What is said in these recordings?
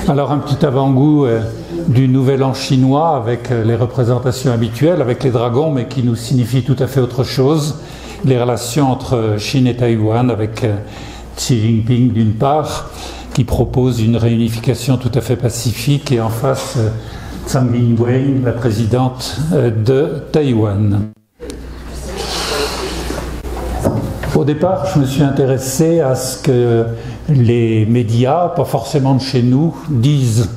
Alors un petit avant-goût du Nouvel An chinois avec les représentations habituelles, avec les dragons, mais qui nous signifient tout à fait autre chose. Les relations entre Chine et Taïwan avec Xi Jinping d'une part, qui propose une réunification tout à fait pacifique, et en face Tsai Ing-wen, la présidente de Taïwan. Au départ, je me suis intéressé à ce que les médias, pas forcément de chez nous, disent.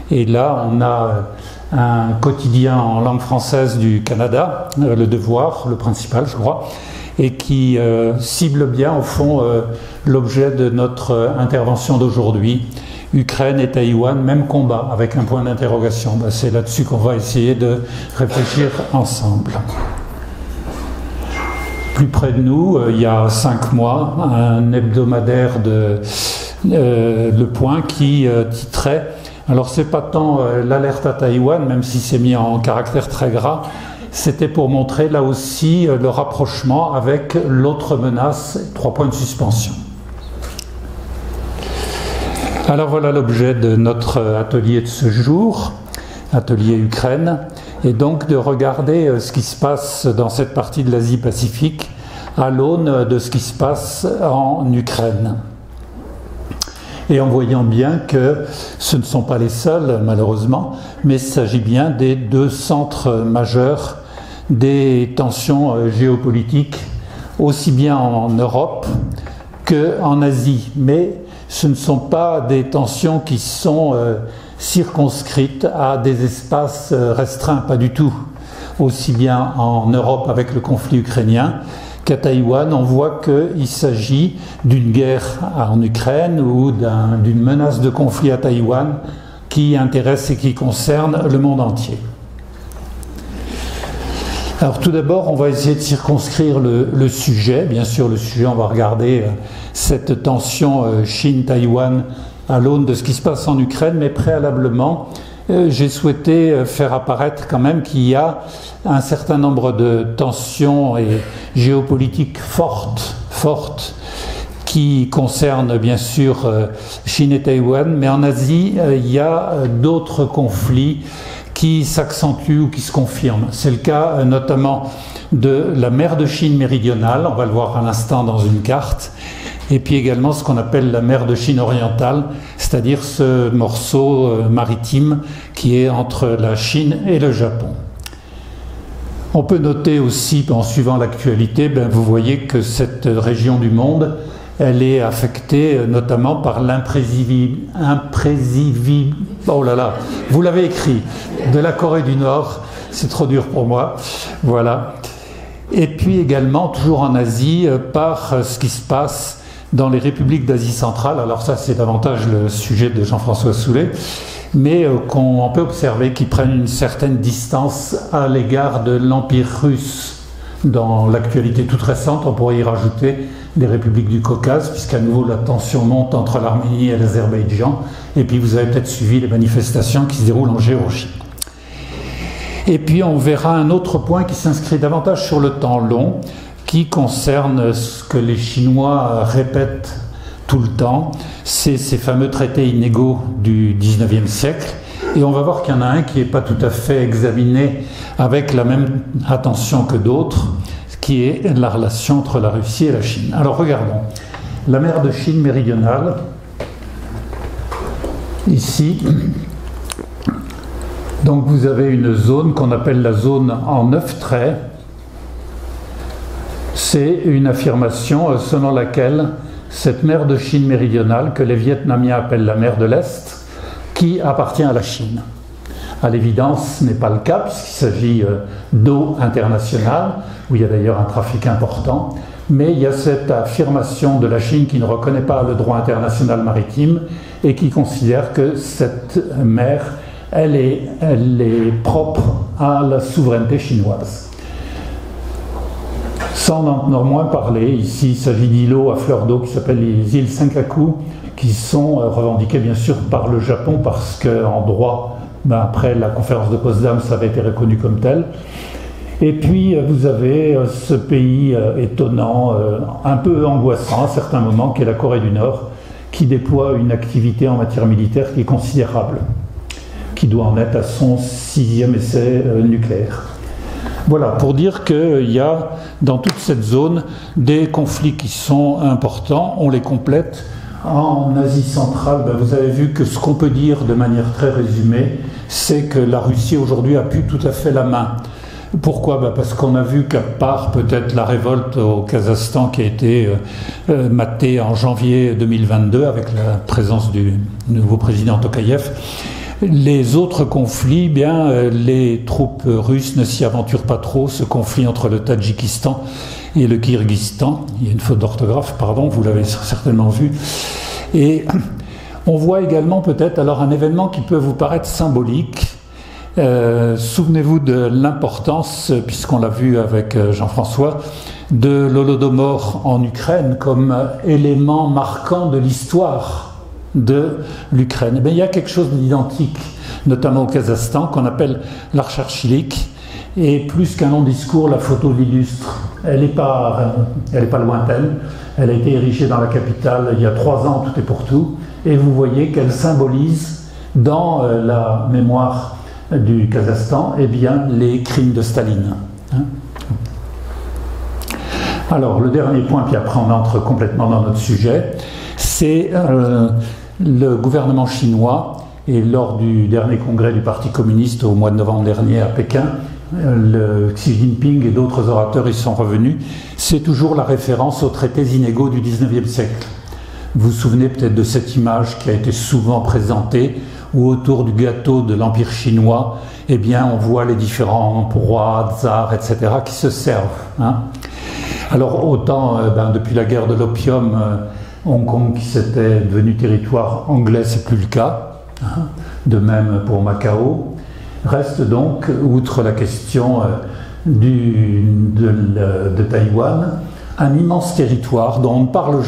Et là, on a un quotidien en langue française du Canada, Le Devoir, le principal, je crois, et qui cible bien, au fond, l'objet de notre intervention d'aujourd'hui. Ukraine et Taïwan, même combat, avec un point d'interrogation. Ben, c'est là-dessus qu'on va essayer de réfléchir ensemble. Plus près de nous, il y a 5 mois, un hebdomadaire de Le Point qui titrait, alors c'est pas tant l'alerte à Taïwan, même si c'est mis en caractère très gras, c'était pour montrer là aussi le rapprochement avec l'autre menace, 3 points de suspension. Alors voilà l'objet de notre atelier de ce jour, atelier Ukraine, et donc de regarder ce qui se passe dans cette partie de l'Asie-Pacifique à l'aune de ce qui se passe en Ukraine. Et en voyant bien que ce ne sont pas les seuls, malheureusement, mais il s'agit bien des 2 centres majeurs des tensions géopolitiques, aussi bien en Europe qu'en Asie. Mais ce ne sont pas des tensions qui sont circonscrites à des espaces restreints, pas du tout. Aussi bien en Europe avec le conflit ukrainien qu'à Taïwan, on voit qu'il s'agit d'une guerre en Ukraine ou d'une menace de conflit à Taïwan qui intéresse et qui concerne le monde entier. Alors tout d'abord, on va essayer de circonscrire le sujet. Bien sûr, le sujet, on va regarder cette tension Chine-Taïwan à l'aune de ce qui se passe en Ukraine, mais préalablement, j'ai souhaité faire apparaître quand même qu'il y a un certain nombre de tensions et géopolitiques fortes qui concernent bien sûr Chine et Taïwan, mais en Asie, il y a d'autres conflits qui s'accentuent ou qui se confirment. C'est le cas notamment de la mer de Chine méridionale, on va le voir à l'instant dans une carte, et puis également ce qu'on appelle la mer de Chine orientale, c'est-à-dire ce morceau maritime qui est entre la Chine et le Japon. On peut noter aussi, en suivant l'actualité, vous voyez que cette région du monde, elle est affectée notamment par oh là là, vous l'avez écrit, de la Corée du Nord, c'est trop dur pour moi, voilà. Et puis également, toujours en Asie, par ce qui se passe dans les républiques d'Asie centrale. Alors ça, c'est davantage le sujet de Jean-François Soulet, mais qu'on peut observer qu'ils prennent une certaine distance à l'égard de l'Empire russe. Dans l'actualité toute récente, on pourrait y rajouter des républiques du Caucase, puisqu'à nouveau la tension monte entre l'Arménie et l'Azerbaïdjan, et puis vous avez peut-être suivi les manifestations qui se déroulent en Géorgie. Et puis on verra un autre point qui s'inscrit davantage sur le temps long, qui concerne ce que les Chinois répètent tout le temps, c'est ces fameux traités inégaux du XIXe siècle. Et on va voir qu'il y en a un qui n'est pas tout à fait examiné avec la même attention que d'autres, qui est la relation entre la Russie et la Chine. Alors regardons, la mer de Chine méridionale, ici, donc vous avez une zone qu'on appelle la zone en 9 traits. C'est une affirmation selon laquelle cette mer de Chine méridionale, que les Vietnamiens appellent la mer de l'Est, qui appartient à la Chine. À l'évidence, ce n'est pas le cas, puisqu'il s'agit d'eau internationale, où il y a d'ailleurs un trafic important, mais il y a cette affirmation de la Chine qui ne reconnaît pas le droit international maritime et qui considère que cette mer, elle est propre à la souveraineté chinoise. Sans en moins parler, ici il s'agit d'îlots à fleur d'eau qui s'appellent les îles Senkaku, qui sont revendiquées bien sûr par le Japon parce qu'en droit, après la conférence de Potsdam, ça avait été reconnu comme tel. Et puis vous avez ce pays étonnant, un peu angoissant à certains moments, qui est la Corée du Nord, qui déploie une activité en matière militaire qui est considérable, qui doit en être à son 6e essai nucléaire. Voilà, pour dire qu'il y a dans toute cette zone des conflits qui sont importants, on les complète. En Asie centrale, vous avez vu que ce qu'on peut dire de manière très résumée, c'est que la Russie aujourd'hui a plus tout à fait la main. Pourquoi ? Parce qu'on a vu qu'à part peut-être la révolte au Kazakhstan qui a été matée en janvier 2022 avec la présence du nouveau président Tokayev, les autres conflits, les troupes russes ne s'y aventurent pas trop. Ce conflit entre le Tadjikistan et le Kirghizistan, il y a une faute d'orthographe, pardon, vous l'avez certainement vu. Et on voit également peut-être alors un événement qui peut vous paraître symbolique. Souvenez-vous de l'importance, puisqu'on l'a vu avec Jean-François, de l'Holodomor en Ukraine comme élément marquant de l'histoire de l'Ukraine. Il y a quelque chose d'identique, notamment au Kazakhstan, qu'on appelle l'Archachlik, et plus qu'un long discours, la photo l'illustre. Elle n'est pas lointaine, elle a été érigée dans la capitale il y a 3 ans, tout est pour tout, et vous voyez qu'elle symbolise dans la mémoire du Kazakhstan les crimes de Staline. Alors, le dernier point, puis après on entre complètement dans notre sujet, c'est le gouvernement chinois, et lors du dernier congrès du Parti communiste au mois de novembre dernier à Pékin, Xi Jinping et d'autres orateurs y sont revenus, c'est toujours la référence aux traités inégaux du 19e siècle. Vous vous souvenez peut-être de cette image qui a été souvent présentée, où autour du gâteau de l'Empire chinois, on voit les différents rois, tsars, etc., qui se servent. Alors autant, depuis la guerre de l'opium, Hong Kong qui s'était devenu territoire anglais, c'est plus le cas, de même pour Macao. Reste donc, outre la question de Taïwan, un immense territoire dont on ne parle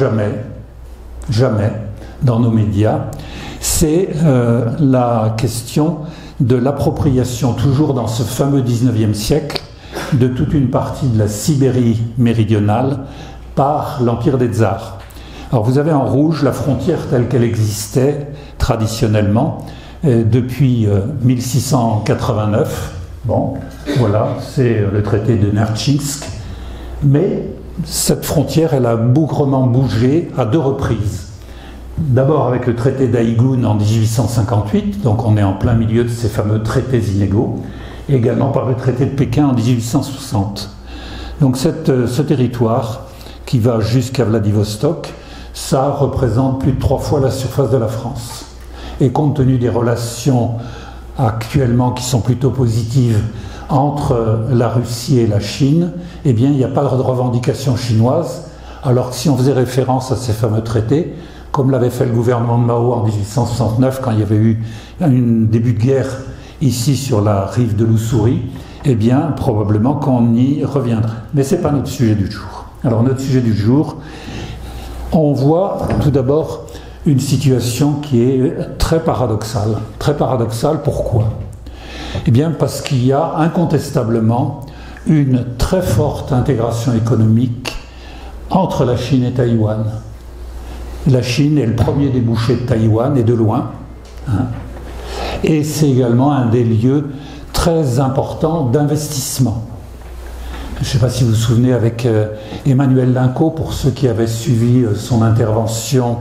jamais dans nos médias, c'est la question de l'appropriation, toujours dans ce fameux 19e siècle, de toute une partie de la Sibérie méridionale par l'Empire des Tsars. Alors vous avez en rouge la frontière telle qu'elle existait traditionnellement depuis 1689. Bon, voilà, c'est le traité de Nertchinsk. Mais cette frontière, elle a bougrement bougé à 2 reprises. D'abord avec le traité d'Aïgoun en 1858, donc on est en plein milieu de ces fameux traités inégaux, et également par le traité de Pékin en 1860. Donc ce territoire qui va jusqu'à Vladivostok, ça représente plus de 3 fois la surface de la France. Et compte tenu des relations actuellement qui sont plutôt positives entre la Russie et la Chine, il n'y a pas de revendication chinoise, alors que si on faisait référence à ces fameux traités, comme l'avait fait le gouvernement de Mao en 1869, quand il y avait eu un début de guerre ici sur la rive de l'Oussouri, probablement qu'on y reviendrait. Mais ce n'est pas notre sujet du jour. Alors notre sujet du jour, on voit tout d'abord une situation qui est très paradoxale. Très paradoxale, pourquoi ? Parce qu'il y a incontestablement une très forte intégration économique entre la Chine et Taïwan. La Chine est le premier débouché de Taïwan, et de loin. Et c'est également un des lieux très importants d'investissement. Je ne sais pas si vous vous souvenez avec Emmanuel Linco, pour ceux qui avaient suivi son intervention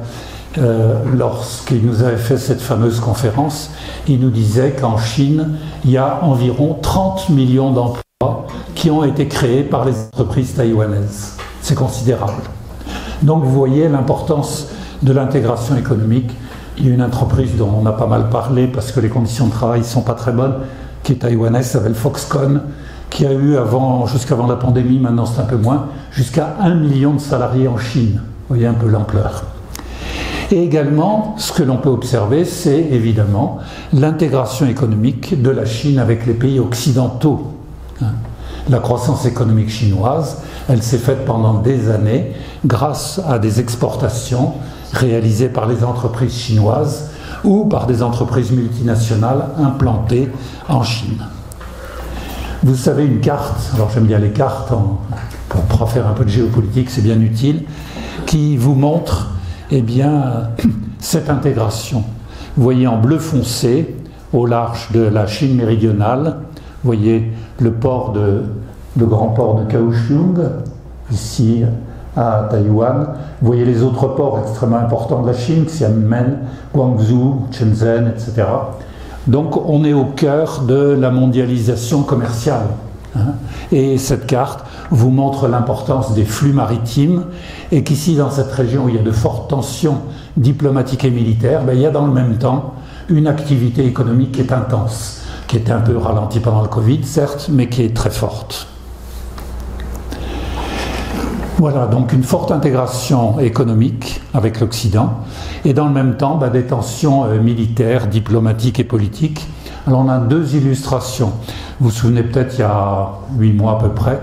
lorsqu'il nous avait fait cette fameuse conférence, il nous disait qu'en Chine, il y a environ 30 millions d'emplois qui ont été créés par les entreprises taïwanaises. C'est considérable. Donc vous voyez l'importance de l'intégration économique. Il y a une entreprise dont on a pas mal parlé parce que les conditions de travail ne sont pas très bonnes, qui est taïwanaise, s'appelle Foxconn, qui a eu jusqu'avant la pandémie, maintenant c'est un peu moins, jusqu'à 1 million de salariés en Chine. Vous voyez un peu l'ampleur. Et également, ce que l'on peut observer, c'est évidemment l'intégration économique de la Chine avec les pays occidentaux. La croissance économique chinoise, elle s'est faite pendant des années grâce à des exportations réalisées par les entreprises chinoises ou par des entreprises multinationales implantées en Chine. Vous savez, une carte, alors j'aime bien les cartes, pour faire un peu de géopolitique, c'est bien utile, qui vous montre eh bien, cette intégration. Vous voyez en bleu foncé, au large de la Chine méridionale, vous voyez le grand port de Kaohsiung, ici à Taïwan. Vous voyez les autres ports extrêmement importants de la Chine, Xiamen, Guangzhou, Shenzhen, etc. Donc on est au cœur de la mondialisation commerciale. Et cette carte vous montre l'importance des flux maritimes et qu'ici dans cette région où il y a de fortes tensions diplomatiques et militaires, il y a dans le même temps une activité économique qui est intense, qui était un peu ralentie pendant le Covid, certes, mais qui est très forte. Voilà, donc une forte intégration économique avec l'Occident et dans le même temps des tensions militaires, diplomatiques et politiques. Alors on a deux illustrations. Vous vous souvenez peut-être, il y a 8 mois à peu près,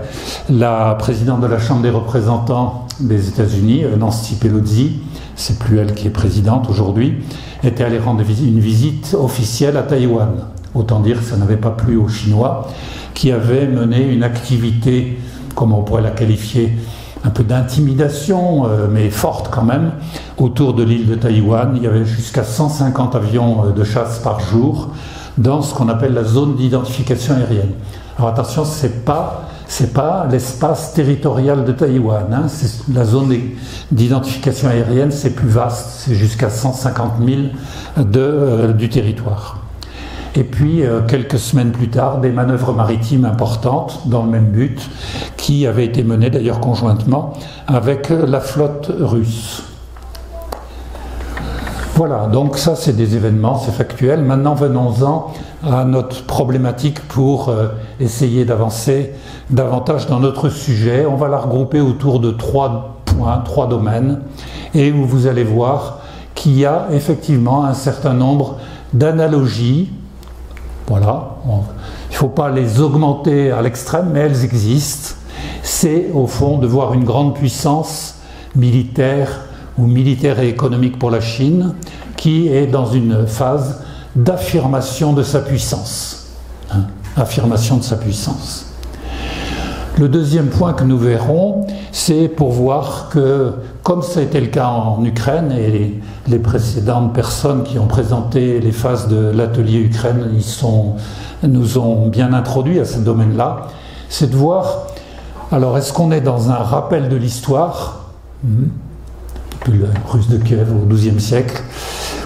la présidente de la Chambre des représentants des États-Unis, Nancy Pelosi, c'est plus elle qui est présidente aujourd'hui, était allée rendre une visite officielle à Taïwan. Autant dire que ça n'avait pas plu aux Chinois, qui avaient mené une activité, comment on pourrait la qualifier, un peu d'intimidation, mais forte quand même, autour de l'île de Taïwan. Il y avait jusqu'à 150 avions de chasse par jour dans ce qu'on appelle la zone d'identification aérienne. Alors attention, c'est pas l'espace territorial de Taïwan. La zone d'identification aérienne, c'est plus vaste, c'est jusqu'à 150 000 du territoire. Et puis, quelques semaines plus tard, des manœuvres maritimes importantes dans le même but, qui avaient été menées d'ailleurs conjointement avec la flotte russe. Voilà, donc ça c'est des événements, c'est factuel. Maintenant venons-en à notre problématique pour essayer d'avancer davantage dans notre sujet. On va la regrouper autour de 3 points, 3 domaines, et où vous allez voir qu'il y a effectivement un certain nombre d'analogies. Voilà, il ne faut pas les augmenter à l'extrême, mais elles existent. C'est au fond de voir une grande puissance militaire ou militaire et économique pour la Chine, qui est dans une phase d'affirmation de sa puissance. Affirmation de sa puissance. Le deuxième point que nous verrons, c'est pour voir que, comme ça a été le cas en Ukraine, et les précédentes personnes qui ont présenté les phases de l'atelier Ukraine nous ont bien introduit à ce domaine-là, c'est de voir, alors est-ce qu'on est dans un rappel de l'histoire, depuis le russe de Kiev au XIIe siècle,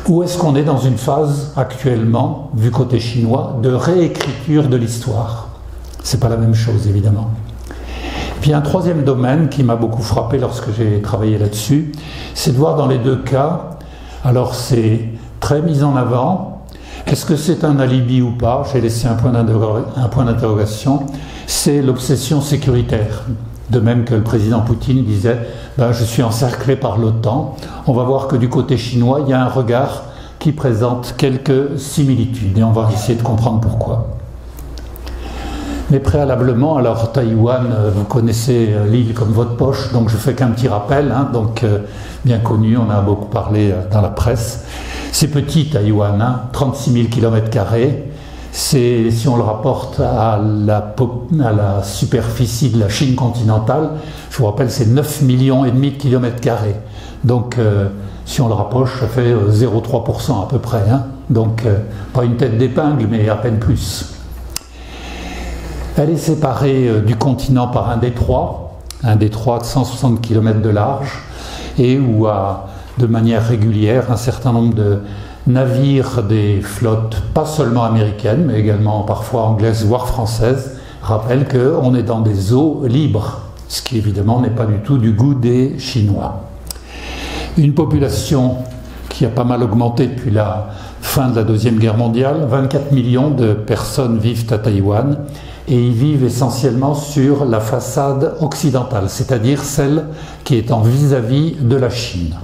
ou est-ce qu'on est dans une phase actuellement, vu côté chinois, de réécriture de l'histoire? C'est pas la même chose, évidemment. Puis un troisième domaine qui m'a beaucoup frappé lorsque j'ai travaillé là-dessus, c'est de voir dans les deux cas, alors c'est très mis en avant, est-ce que c'est un alibi ou pas? J'ai laissé un point d'interrogation, c'est l'obsession sécuritaire. De même que le président Poutine disait je suis encerclé par l'OTAN. On va voir que du côté chinois, il y a un regard qui présente quelques similitudes et on va essayer de comprendre pourquoi. Mais préalablement, alors Taïwan, vous connaissez l'île comme votre poche, donc je fais qu'un petit rappel, bien connu, on a beaucoup parlé dans la presse. C'est petit Taïwan, 36 000 km². C'est, si on le rapporte à la superficie de la Chine continentale, je vous rappelle, c'est 9,5 millions de km². Donc, si on le rapproche, ça fait 0,3% à peu près. Donc, pas une tête d'épingle, mais à peine plus. Elle est séparée du continent par un détroit de 160 km de large, et où, de manière régulière, un certain nombre de navires des flottes, pas seulement américaines, mais également parfois anglaises, voire françaises, rappellent qu'on est dans des eaux libres, ce qui évidemment n'est pas du tout du goût des Chinois. Une population qui a pas mal augmenté depuis la fin de la Deuxième Guerre mondiale, 24 millions de personnes vivent à Taïwan, et ils vivent essentiellement sur la façade occidentale, c'est-à-dire celle qui est en vis-à-vis de la Chine.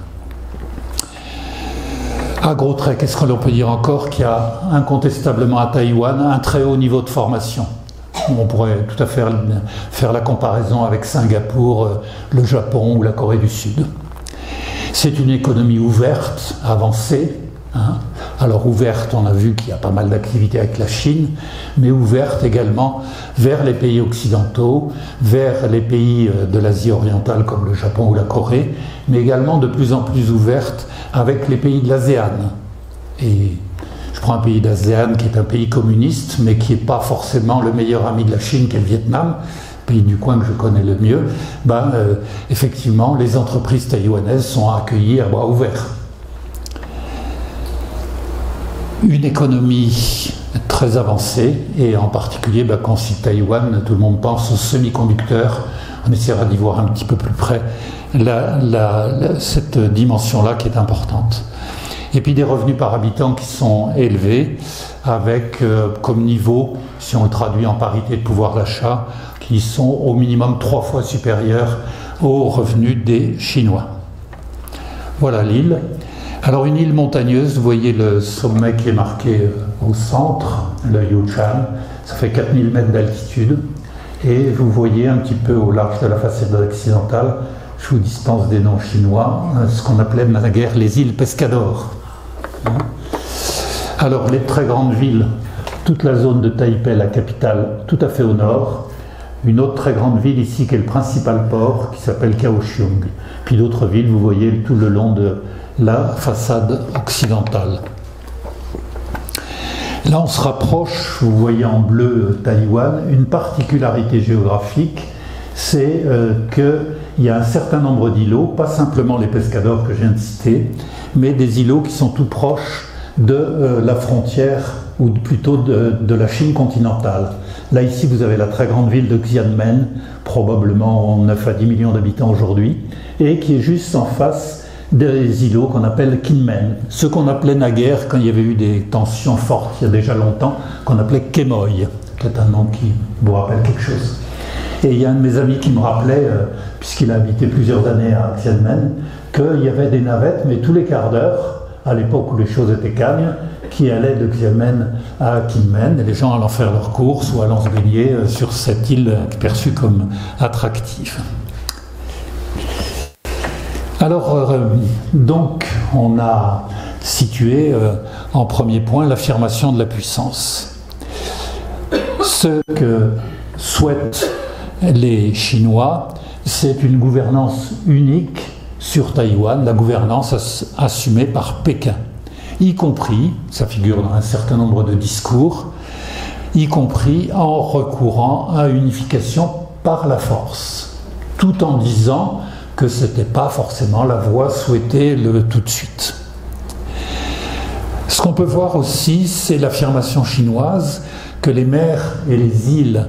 À gros traits, qu'est-ce qu'on peut dire encore? Qu'il y a incontestablement à Taïwan un très haut niveau de formation. On pourrait tout à fait faire la comparaison avec Singapour, le Japon ou la Corée du Sud. C'est une économie ouverte, avancée, Alors ouverte, on a vu qu'il y a pas mal d'activités avec la Chine, mais ouverte également vers les pays occidentaux, vers les pays de l'Asie orientale comme le Japon ou la Corée, mais également de plus en plus ouverte avec les pays de l'ASEAN. Et je prends un pays d'ASEAN qui est un pays communiste, mais qui n'est pas forcément le meilleur ami de la Chine qu'est le Vietnam, pays du coin que je connais le mieux. Effectivement, les entreprises taïwanaises sont accueillies à bras ouverts. Une économie très avancée, et en particulier, quand on cite Taïwan, tout le monde pense aux semi-conducteurs. On essaiera d'y voir un petit peu plus près cette dimension-là qui est importante. Et puis des revenus par habitant qui sont élevés, avec comme niveau, si on le traduit en parité de pouvoir d'achat, qui sont au minimum 3 fois supérieurs aux revenus des Chinois. Voilà l'île. Alors une île montagneuse, vous voyez le sommet qui est marqué au centre, le Yuchan, ça fait 4000 mètres d'altitude, et vous voyez un petit peu au large de la façade occidentale, je vous dispense des noms chinois, ce qu'on appelait naguère les îles Pescador. Alors les très grandes villes, toute la zone de Taipei, la capitale, tout à fait au nord, une autre très grande ville ici qui est le principal port, qui s'appelle Kaohsiung, puis d'autres villes, vous voyez tout le long de la façade occidentale. Là on se rapproche, vous voyez en bleu Taïwan, une particularité géographique, c'est qu'il y a un certain nombre d'îlots, pas simplement les Pescadors que je viens de citer, mais des îlots qui sont tout proches de la frontière, ou plutôt de la Chine continentale. Là ici vous avez la très grande ville de Xianmen, probablement 9 à 10 millions d'habitants aujourd'hui, et qui est juste en face des îlots qu'on appelle Kinmen, ce qu'on appelait naguère, quand il y avait eu des tensions fortes il y a déjà longtemps, qu'on appelait Quemoy, peut-être un nom qui vous rappelle quelque chose. Et il y a un de mes amis qui me rappelait, puisqu'il a habité plusieurs années à Xianmen, qu'il y avait des navettes, mais tous les quarts d'heure, à l'époque où les choses étaient calmes, qui allaient de Xiamen à Kinmen, et les gens allant faire leurs courses ou allant se baigner sur cette île perçue comme attractive. Alors, donc, on a situé en premier point l'affirmation de la puissance. Ce que souhaitent les Chinois, c'est une gouvernance unique sur Taïwan, la gouvernance assumée par Pékin, y compris, ça figure dans un certain nombre de discours, y compris en recourant à unification par la force, tout en disant que ce n'était pas forcément la voie souhaitée tout de suite. Ce qu'on peut voir aussi, c'est l'affirmation chinoise que les mers et les îles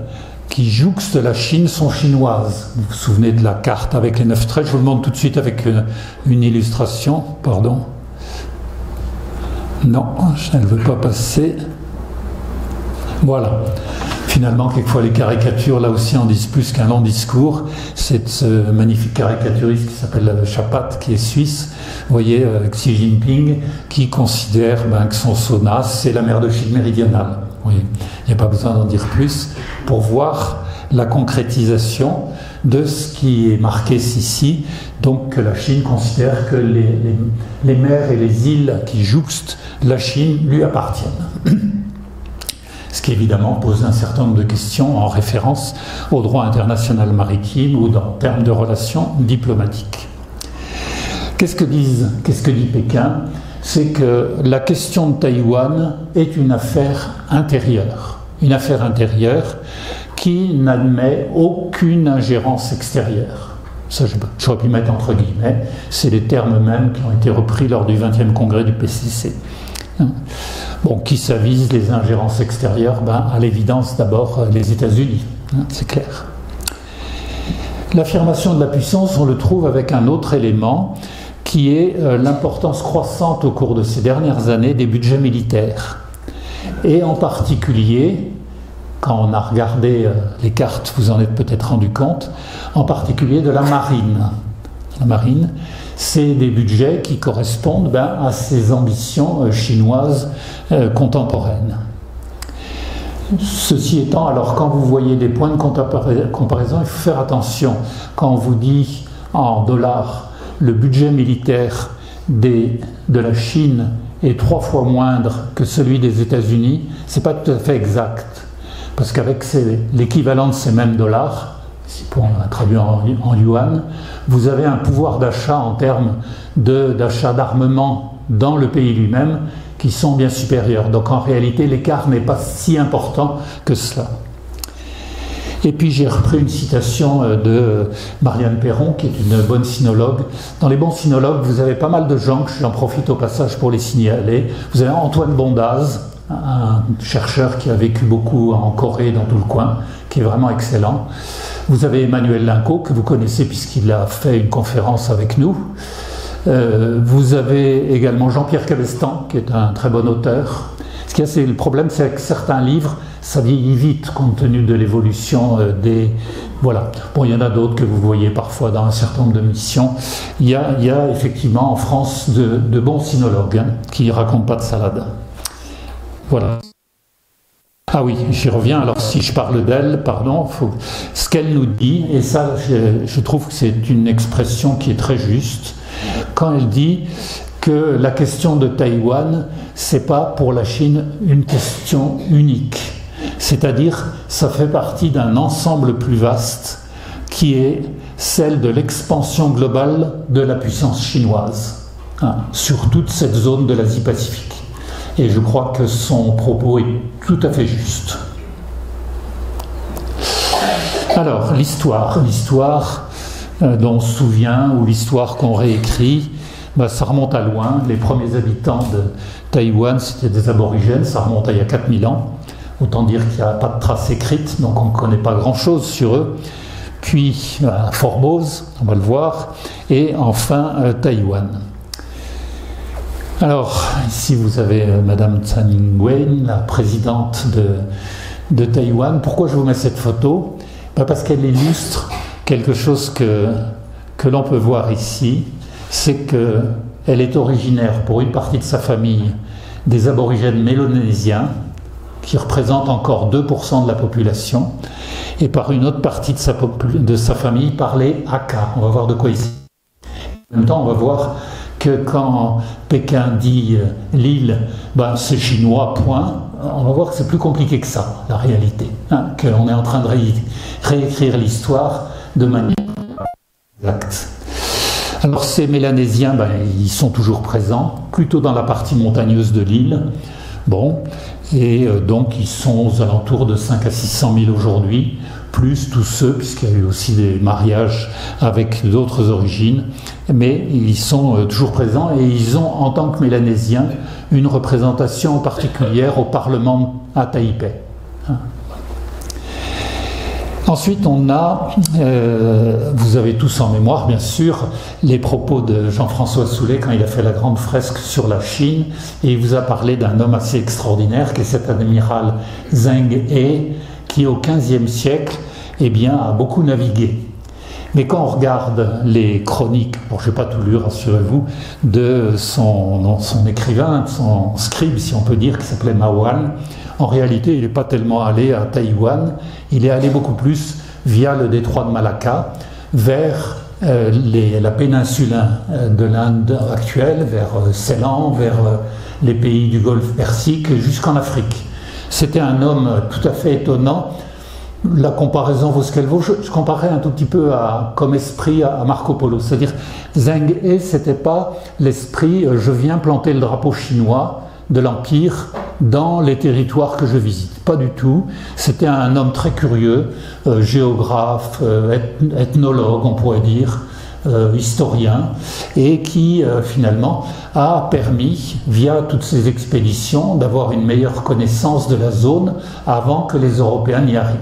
qui jouxtent la Chine sont chinoises. Vous vous souvenez de la carte avec les 9 traits, je vous le montre tout de suite avec une illustration, pardon. Non, elle ne veut pas passer. Voilà. Finalement, quelquefois, les caricatures, là aussi, en disent plus qu'un long discours. C'est ce magnifique caricaturiste qui s'appelle Chapat, qui est suisse, vous voyez, Xi Jinping, qui considère que son sauna, c'est la mer de Chine méridionale. Oui, il n'y a pas besoin d'en dire plus pour voir la concrétisation de ce qui est marqué ici. Donc, que la Chine considère que les mers et les îles qui jouxtent la Chine lui appartiennent. Ce qui évidemment pose un certain nombre de questions en référence au droit international maritime ou en termes de relations diplomatiques. Qu'est-ce que dit Pékin? C'est que la question de Taïwan est une affaire intérieure qui n'admet aucune ingérence extérieure. Ça, j'aurais pu mettre entre guillemets, c'est les termes mêmes qui ont été repris lors du 20e congrès du PCC. Bon, qui s'avise les ingérences extérieures? À l'évidence, d'abord, les États-Unis, c'est clair. L'affirmation de la puissance, on le trouve avec un autre élément, qui est l'importance croissante au cours de ces dernières années des budgets militaires. Et en particulier, quand on a regardé les cartes, vous en êtes peut-être rendu compte, en particulier de la marine. La marine, c'est des budgets qui correspondent à ces ambitions chinoises contemporaines. Ceci étant, alors quand vous voyez des points de comparaison, il faut faire attention. Quand on vous dit en dollars le budget militaire de la Chine est 3 fois moindre que celui des États-Unis, c'est pas tout à fait exact. Parce qu'avec l'équivalent de ces mêmes dollars, si on l'a traduit en yuan, vous avez un pouvoir d'achat en termes d'achat d'armement dans le pays lui-même qui sont bien supérieurs. Donc en réalité, l'écart n'est pas si important que cela. Et puis j'ai repris une citation de Marianne Perron, qui est une bonne sinologue. Dans les bons sinologues, vous avez pas mal de gens, j'en profite au passage pour les signaler. Vous avez Antoine Bondaz, un chercheur qui a vécu beaucoup en Corée, dans tout le coin, qui est vraiment excellent. Vous avez Emmanuel Linco, que vous connaissez puisqu'il a fait une conférence avec nous. Vous avez également Jean-Pierre Cabestan, qui est un très bon auteur. Ce qu'il y a, c'est le problème, c'est que certains livres, ça vieillit vite compte tenu de l'évolution des... Voilà. Bon, il y en a d'autres que vous voyez parfois dans un certain nombre de missions. Il y a effectivement en France de bons sinologues qui ne racontent pas de salade. Voilà. Ah oui, j'y reviens. Alors si je parle d'elle, pardon, ce qu'elle nous dit, et ça je trouve que c'est une expression qui est très juste, quand elle dit que la question de Taïwan, c'est pas pour la Chine une question unique. C'est-à-dire, ça fait partie d'un ensemble plus vaste qui est celle de l'expansion globale de la puissance chinoise sur toute cette zone de l'Asie-Pacifique. Et je crois que son propos est tout à fait juste. Alors, l'histoire dont on se souvient, ou l'histoire qu'on réécrit, ça remonte à loin. Les premiers habitants de Taïwan, c'était des aborigènes, ça remonte à il y a 4000 ans. Autant dire qu'il n'y a pas de traces écrites, donc on ne connaît pas grand-chose sur eux. Puis Formose, on va le voir, et enfin Taïwan. Alors, ici vous avez Madame Tsai Ing-wen, la présidente de Taïwan. Pourquoi je vous mets cette photo ? Parce qu'elle illustre quelque chose que l'on peut voir ici, c'est qu'elle est originaire, pour une partie de sa famille, des aborigènes mélanésiens, qui représentent encore 2% de la population, et par une autre partie de sa famille parlait Hakka. On va voir de quoi il s'agit. En même temps, on va voir que quand Pékin dit l'île, c'est chinois, point, on va voir que c'est plus compliqué que ça, la réalité. Qu'on est en train de réécrire l'histoire de manière exacte. Alors ces Mélanésiens, ils sont toujours présents, plutôt dans la partie montagneuse de l'île. Bon, et donc ils sont aux alentours de 5 à 600 000 aujourd'hui, plus tous ceux, puisqu'il y a eu aussi des mariages avec d'autres origines, mais ils sont toujours présents et ils ont, en tant que Mélanésiens, une représentation particulière au Parlement à Taipei. Ensuite, on a, vous avez tous en mémoire, bien sûr, les propos de Jean-François Soulet quand il a fait la grande fresque sur la Chine, et il vous a parlé d'un homme assez extraordinaire, qui est cet amiral Zheng He, qui au XVe siècle, a beaucoup navigué. Mais quand on regarde les chroniques, je n'ai pas tout lu, rassurez-vous, de son écrivain, de son scribe, si on peut dire, qui s'appelait Ma Wan, en réalité, il n'est pas tellement allé à Taïwan, il est allé beaucoup plus via le détroit de Malacca, vers la péninsule de l'Inde actuelle, vers Ceylan, vers les pays du Golfe Persique, jusqu'en Afrique. C'était un homme tout à fait étonnant. La comparaison vaut ce qu'elle vaut. Je comparais un tout petit peu comme esprit à Marco Polo. C'est-à-dire, Zheng He, c'était pas l'esprit je viens planter le drapeau chinois de l'Empire dans les territoires que je visite. Pas du tout. C'était un homme très curieux, géographe, ethnologue, on pourrait dire, historien, et qui finalement a permis, via toutes ces expéditions, d'avoir une meilleure connaissance de la zone avant que les Européens n'y arrivent.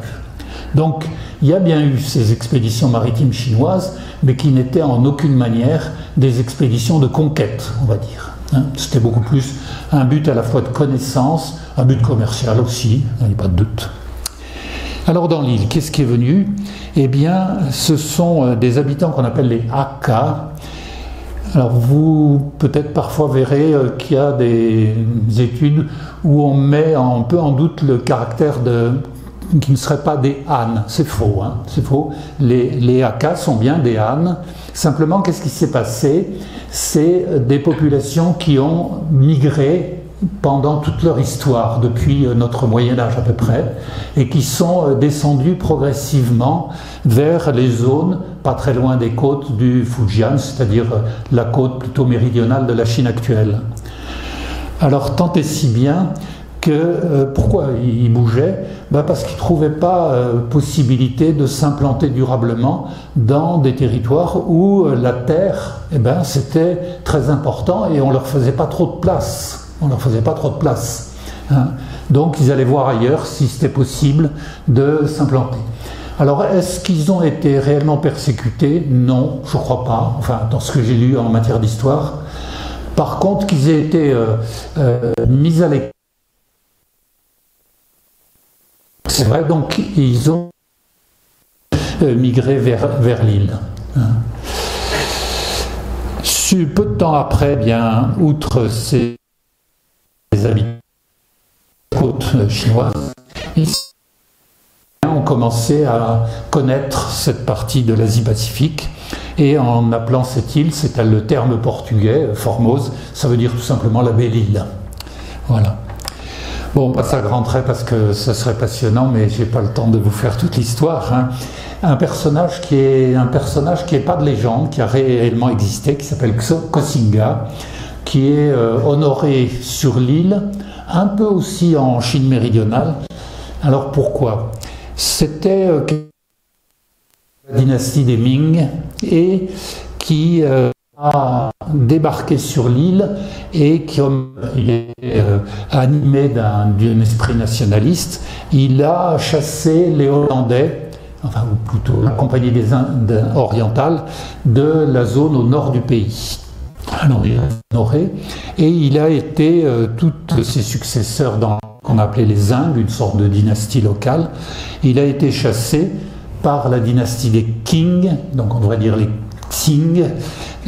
Donc, il y a bien eu ces expéditions maritimes chinoises, mais qui n'étaient en aucune manière des expéditions de conquête, on va dire. C'était beaucoup plus un but à la fois de connaissance, un but commercial aussi, il n'y a pas de doute. Alors dans l'île, qu'est-ce qui est venu ? Ce sont des habitants qu'on appelle les Hakka. Alors vous, peut-être parfois verrez qu'il y a des études où on met un peu en doute le caractère qui ne seraient pas des Han. C'est faux, hein, c'est faux. Les Hakka sont bien des Han. Simplement, qu'est-ce qui s'est passé? C'est des populations qui ont migré pendant toute leur histoire, depuis notre Moyen-Âge à peu près, et qui sont descendues progressivement vers les zones pas très loin des côtes du Fujian, c'est-à-dire la côte plutôt méridionale de la Chine actuelle. Alors, tant et si bien que, pourquoi ils bougeaient? Parce qu'ils ne trouvaient pas possibilité de s'implanter durablement dans des territoires où la terre, c'était très important et on ne leur faisait pas trop de place. Hein. Donc ils allaient voir ailleurs si c'était possible de s'implanter. Alors est-ce qu'ils ont été réellement persécutés? Non, je ne crois pas, enfin dans ce que j'ai lu en matière d'histoire. Par contre, qu'ils aient été mis à l'écart. C'est vrai, donc ils ont migré vers l'île. Hein. Peu de temps après, bien, outre ces habitants des côtes chinoises, ils ont commencé à connaître cette partie de l'Asie-Pacifique et en appelant cette île, c'est le terme portugais, Formose, ça veut dire tout simplement la belle île. Voilà. Bon, ça rentrait parce que ça serait passionnant, mais j'ai pas le temps de vous faire toute l'histoire. Hein. Un personnage qui est pas de légende, qui a réellement existé, qui s'appelle Koxinga, qui est honoré sur l'île, un peu aussi en Chine méridionale. Alors pourquoi? C'était la dynastie des Ming et qui a débarqué sur l'île et comme il est animé d'un esprit nationaliste, il a chassé les Hollandais, enfin ou plutôt la compagnie des Indes orientales, de la zone au nord du pays. Alors il est honoré et il a été tous ses successeurs dans qu'on appelait les Indes, une sorte de dynastie locale. Il a été chassé par la dynastie des Qing, donc on devrait dire les Qing,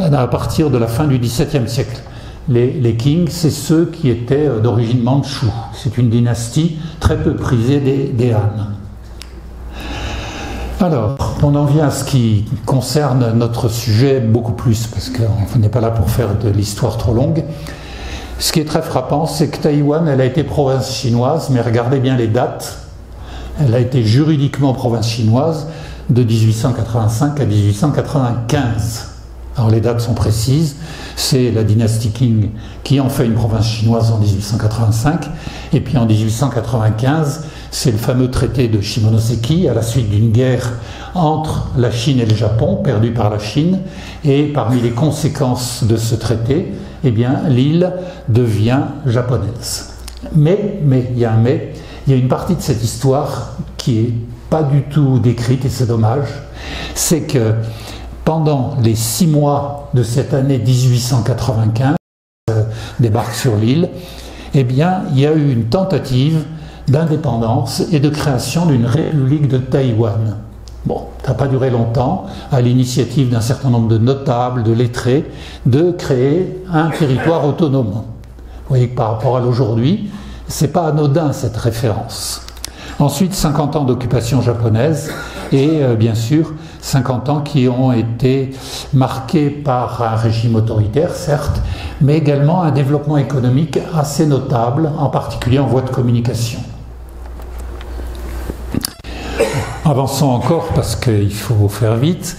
à partir de la fin du XVIIe siècle. Les Qing, c'est ceux qui étaient d'origine mandchoue. C'est une dynastie très peu prisée des Han. Alors, on en vient à ce qui concerne notre sujet beaucoup plus, parce qu'on n'est pas là pour faire de l'histoire trop longue. Ce qui est très frappant, c'est que Taïwan, elle a été province chinoise, mais regardez bien les dates. Elle a été juridiquement province chinoise de 1885 à 1895. Alors les dates sont précises, c'est la dynastie Qing qui en fait une province chinoise en 1885, et puis en 1895, c'est le fameux traité de Shimonoseki, à la suite d'une guerre entre la Chine et le Japon, perdue par la Chine, et parmi les conséquences de ce traité, eh bien, l'île devient japonaise. Mais, il y a un mais, il y a une partie de cette histoire qui n'est pas du tout décrite, et c'est dommage, c'est que pendant les 6 mois de cette année 1895, débarque sur l'île, eh bien, il y a eu une tentative d'indépendance et de création d'une république de Taïwan. Bon, ça n'a pas duré longtemps, à l'initiative d'un certain nombre de notables, de lettrés, de créer un territoire autonome. Vous voyez que par rapport à l'aujourd'hui, ce n'est pas anodin cette référence. Ensuite, 50 ans d'occupation japonaise et bien sûr 50 ans qui ont été marqués par un régime autoritaire, certes, mais également un développement économique assez notable, en particulier en voie de communication. Avançons encore parce qu'il faut faire vite.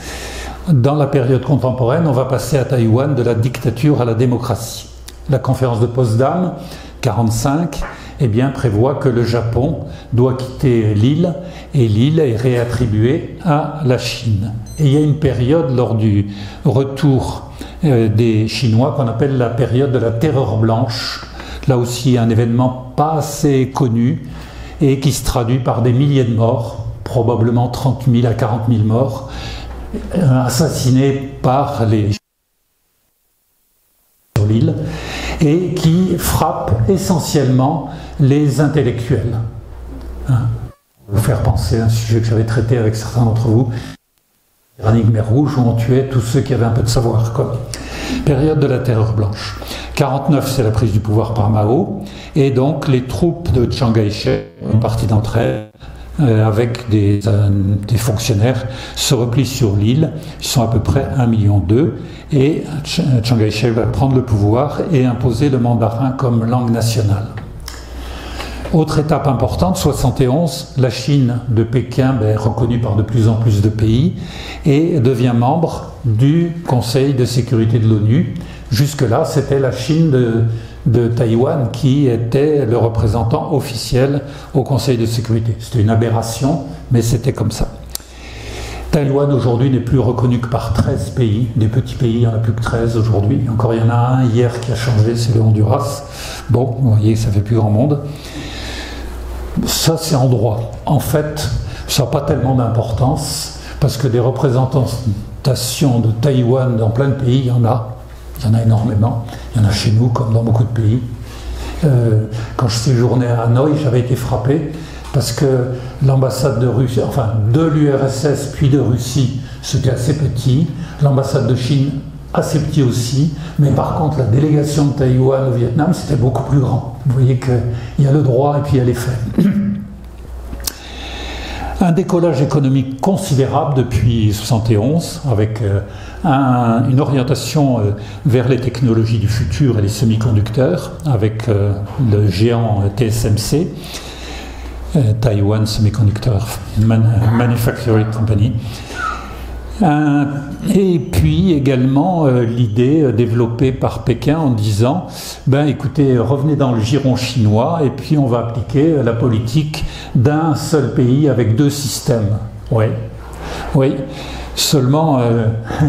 Dans la période contemporaine, on va passer à Taïwan de la dictature à la démocratie. La conférence de Potsdam, 1945, eh bien, prévoit que le Japon doit quitter l'île et l'île est réattribuée à la Chine. Et il y a une période lors du retour des Chinois qu'on appelle la période de la terreur blanche. Là aussi, un événement pas assez connu et qui se traduit par des milliers de morts, probablement 30 000 à 40 000 morts, assassinés par les sur l'île, et qui frappe essentiellement les intellectuels. Vous faire penser à un sujet que j'avais traité avec certains d'entre vous, la Khmer Rouge, où on tuait tous ceux qui avaient un peu de savoir. Quoi. Période de la terreur blanche. 1949, c'est la prise du pouvoir par Mao, et donc les troupes de Chiang Kai-shek, une partie d'entre elles, avec des fonctionnaires, se replient sur l'île. Ils sont à peu près 1,2 million, et Chiang Kai-shek va prendre le pouvoir et imposer le mandarin comme langue nationale. Autre étape importante, 71, la Chine de Pékin est reconnue par de plus en plus de pays et devient membre du Conseil de sécurité de l'ONU. Jusque-là, c'était la Chine de Taïwan qui était le représentant officiel au Conseil de sécurité. C'était une aberration, mais c'était comme ça. Taïwan aujourd'hui n'est plus reconnu que par 13 pays, des petits pays, il n'y en a plus que 13 aujourd'hui. Encore il y en a un hier qui a changé, c'est le Honduras. Bon, vous voyez, ça fait plus grand monde. Ça, c'est en droit. En fait, ça n'a pas tellement d'importance, parce que des représentations de Taïwan dans plein de pays, il y en a. Il y en a énormément. Il y en a chez nous, comme dans beaucoup de pays. Quand je séjournais à Hanoï, j'avais été frappé, parce que l'ambassade de Russie, enfin de l'URSS puis de Russie, c'était assez petit. L'ambassade de Chine, assez petit aussi. Mais par contre, la délégation de Taïwan au Vietnam, c'était beaucoup plus grand. Vous voyez qu'il y a le droit et puis il y a les faits. Un décollage économique considérable depuis 1971, avec une orientation vers les technologies du futur et les semi-conducteurs, avec le géant TSMC, Taiwan Semiconductor Manufacturing Company. Et puis également l'idée développée par Pékin en disant écoutez, revenez dans le giron chinois et puis on va appliquer la politique d'un seul pays avec deux systèmes. Oui. Seulement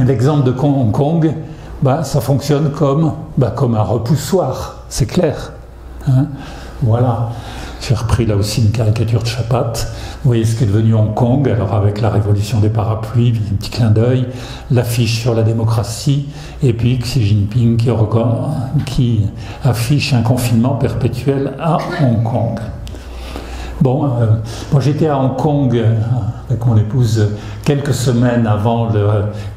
l'exemple de Hong Kong, ça fonctionne comme un repoussoir, c'est clair. Hein, voilà. J'ai repris là aussi une caricature de Chapat. Vous voyez ce qui est devenu Hong Kong, alors avec la révolution des parapluies, un petit clin d'œil, l'affiche sur la démocratie, et puis Xi Jinping qui affiche un confinement perpétuel à Hong Kong. Bon, moi j'étais à Hong Kong avec mon épouse quelques semaines avant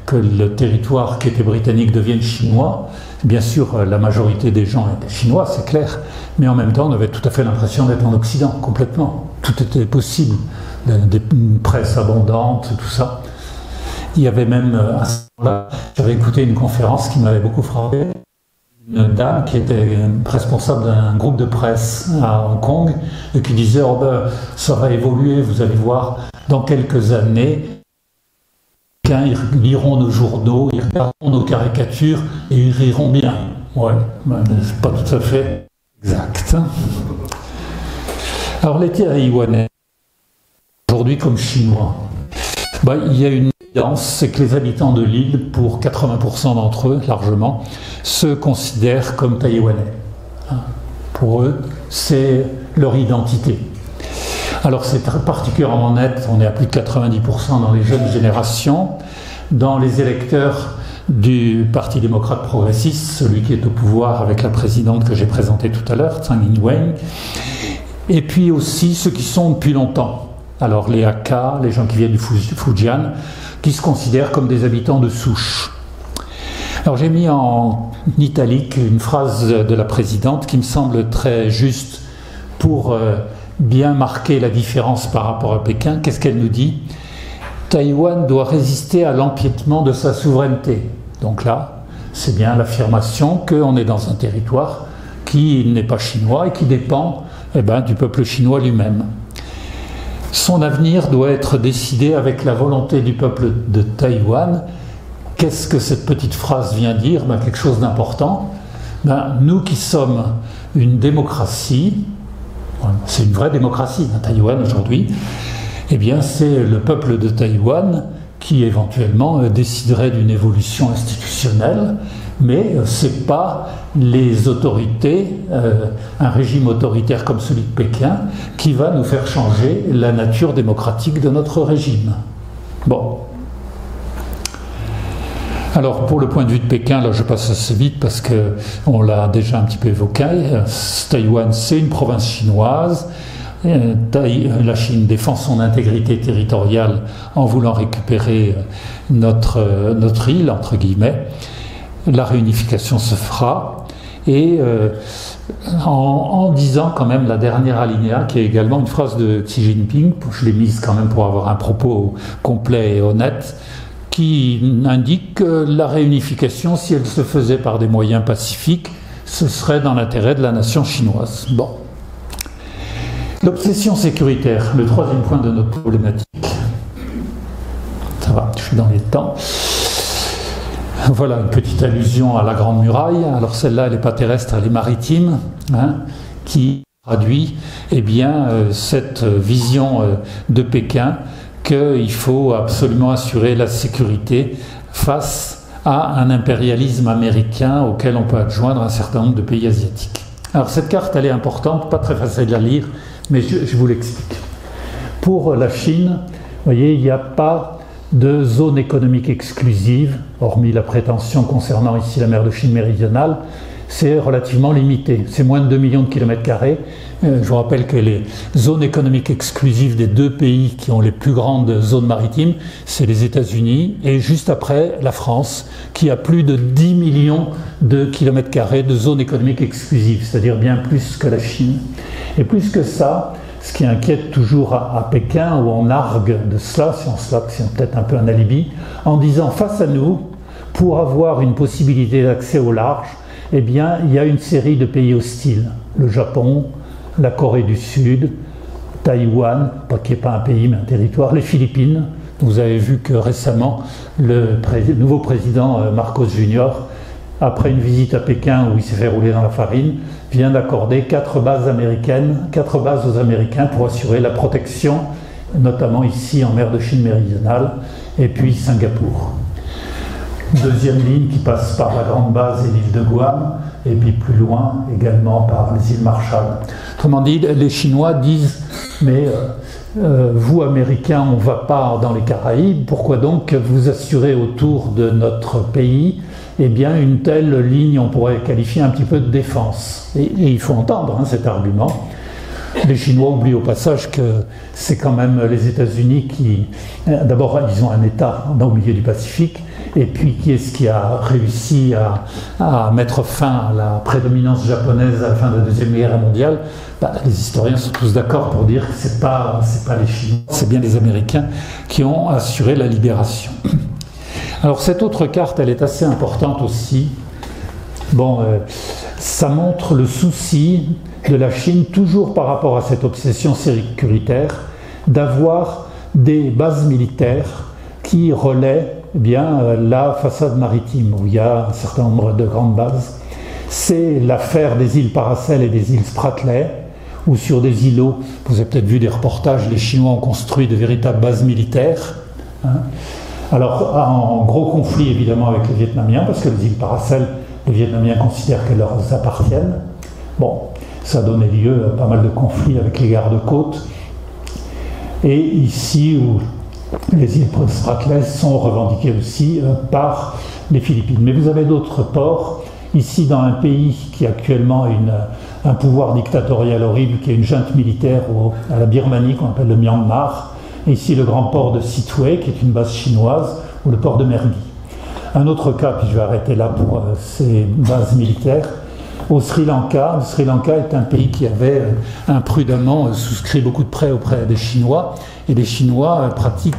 que le territoire qui était britannique devienne chinois. Bien sûr, la majorité des gens étaient chinois, c'est clair, mais en même temps, on avait tout à fait l'impression d'être en Occident, complètement. Tout était possible, une presse abondante, tout ça. Il y avait même, à ce moment-là, j'avais écouté une conférence qui m'avait beaucoup frappé. Une dame qui était responsable d'un groupe de presse à Hong Kong et qui disait ça va évoluer, vous allez voir, dans quelques années. Ils liront nos journaux, ils regarderont nos caricatures et ils riront bien. Ouais, c'est pas tout à fait exact. Alors les Taïwanais, aujourd'hui comme Chinois, il y a une évidence, c'est que les habitants de l'île, pour 80% d'entre eux, largement, se considèrent comme Taïwanais. Pour eux, c'est leur identité. Alors c'est très particulièrement net, on est à plus de 90% dans les jeunes générations, dans les électeurs du Parti démocrate progressiste, celui qui est au pouvoir avec la présidente que j'ai présentée tout à l'heure, Tsai Ing-wen, et puis aussi ceux qui sont depuis longtemps. Alors les Hakka, les gens qui viennent du Fujian, qui se considèrent comme des habitants de souche. Alors j'ai mis en italique une phrase de la présidente qui me semble très juste pour bien marquer la différence par rapport à Pékin. Qu'est-ce qu'elle nous dit ? Taïwan doit résister à l'empiétement de sa souveraineté. Donc là, c'est bien l'affirmation qu'on est dans un territoire qui n'est pas chinois et qui dépend du peuple chinois lui-même. Son avenir doit être décidé avec la volonté du peuple de Taïwan. Qu'est-ce que cette petite phrase vient dire ? Quelque chose d'important. Nous qui sommes une démocratie, c'est une vraie démocratie, Taïwan aujourd'hui, c'est le peuple de Taïwan qui éventuellement déciderait d'une évolution institutionnelle, mais ce n'est pas les autorités, un régime autoritaire comme celui de Pékin, qui va nous faire changer la nature démocratique de notre régime. Bon. Alors pour le point de vue de Pékin, là je passe assez vite parce qu'on l'a déjà un petit peu évoqué, Taïwan c'est une province chinoise, la Chine défend son intégrité territoriale en voulant récupérer notre île, entre guillemets. La réunification se fera et en disant quand même la dernière alinéa, qui est également une phrase de Xi Jinping, je l'ai mise quand même pour avoir un propos complet et honnête, qui indique que la réunification, si elle se faisait par des moyens pacifiques, ce serait dans l'intérêt de la nation chinoise. Bon. L'obsession sécuritaire, le troisième point de notre problématique. Ça va, je suis dans les temps. Voilà une petite allusion à la Grande Muraille. Alors celle-là, elle n'est pas terrestre, elle est maritime, hein, qui traduit cette vision de Pékin qu'il faut absolument assurer la sécurité face à un impérialisme américain auquel on peut adjoindre un certain nombre de pays asiatiques. Alors cette carte, elle est importante, pas très facile à lire, mais je vous l'explique. Pour la Chine, vous voyez, il n'y a pas de zone économique exclusive, hormis la prétention concernant ici la mer de Chine méridionale, c'est relativement limité. C'est moins de 2 millions de kilomètres carrés. Je vous rappelle que les zones économiques exclusives des deux pays qui ont les plus grandes zones maritimes, c'est les États-Unis et juste après la France, qui a plus de 10 millions de kilomètres carrés de zones économiques exclusives, c'est-à-dire bien plus que la Chine. Et plus que ça, ce qui inquiète toujours à Pékin, où on argue de cela, c'est peut-être un peu un alibi, en disant face à nous, pour avoir une possibilité d'accès au large, eh bien, il y a une série de pays hostiles. Le Japon, la Corée du Sud, Taïwan, pas qui n'est pas un pays mais un territoire, les Philippines. Vous avez vu que récemment, le nouveau président Marcos Junior, après une visite à Pékin où il s'est fait rouler dans la farine, vient d'accorder 4 bases aux Américains pour assurer la protection, notamment ici en mer de Chine méridionale, et puis Singapour. Deuxième ligne qui passe par la grande base et l'île de Guam, et puis plus loin également par les îles Marshall. Autrement dit, les Chinois disent « mais vous Américains, on ne va pas dans les Caraïbes, pourquoi donc vous assurez autour de notre pays eh bien, une telle ligne, on pourrait qualifier un petit peu de défense ». Et il faut entendre cet argument. Les Chinois oublient au passage que c'est quand même les États-Unis qui, d'abord, ils ont un État au milieu du Pacifique, et puis qui est-ce qui a réussi à mettre fin à la prédominance japonaise à la fin de la Deuxième Guerre mondiale? Les historiens sont tous d'accord pour dire que c'est pas les Chinois, c'est bien les Américains qui ont assuré la libération. Alors cette autre carte, elle est assez importante aussi. Bon, ça montre le souci de la Chine, toujours par rapport à cette obsession sécuritaire, d'avoir des bases militaires qui relaient la façade maritime, où il y a un certain nombre de grandes bases. C'est l'affaire des îles Paracel et des îles Spratly, où sur des îlots, vous avez peut-être vu des reportages, les Chinois ont construit de véritables bases militaires. Alors, en gros conflit évidemment avec les Vietnamiens, parce que les îles Paracel, les Vietnamiens considèrent qu'elles leur appartiennent. Bon, ça a donné lieu à pas mal de conflits avec les gardes-côtes. Et ici, où les îles Spratly sont revendiquées aussi par les Philippines. Mais vous avez d'autres ports, ici dans un pays qui actuellement a un pouvoir dictatorial horrible, qui est une junte militaire à la Birmanie, qu'on appelle le Myanmar. Et ici le grand port de Sittwe, qui est une base chinoise, ou le port de Mergui. Un autre cas, puis je vais arrêter là pour ces bases militaires, au Sri Lanka. Le Sri Lanka est un pays qui avait imprudemment souscrit beaucoup de prêts auprès des Chinois, et les Chinois pratiquent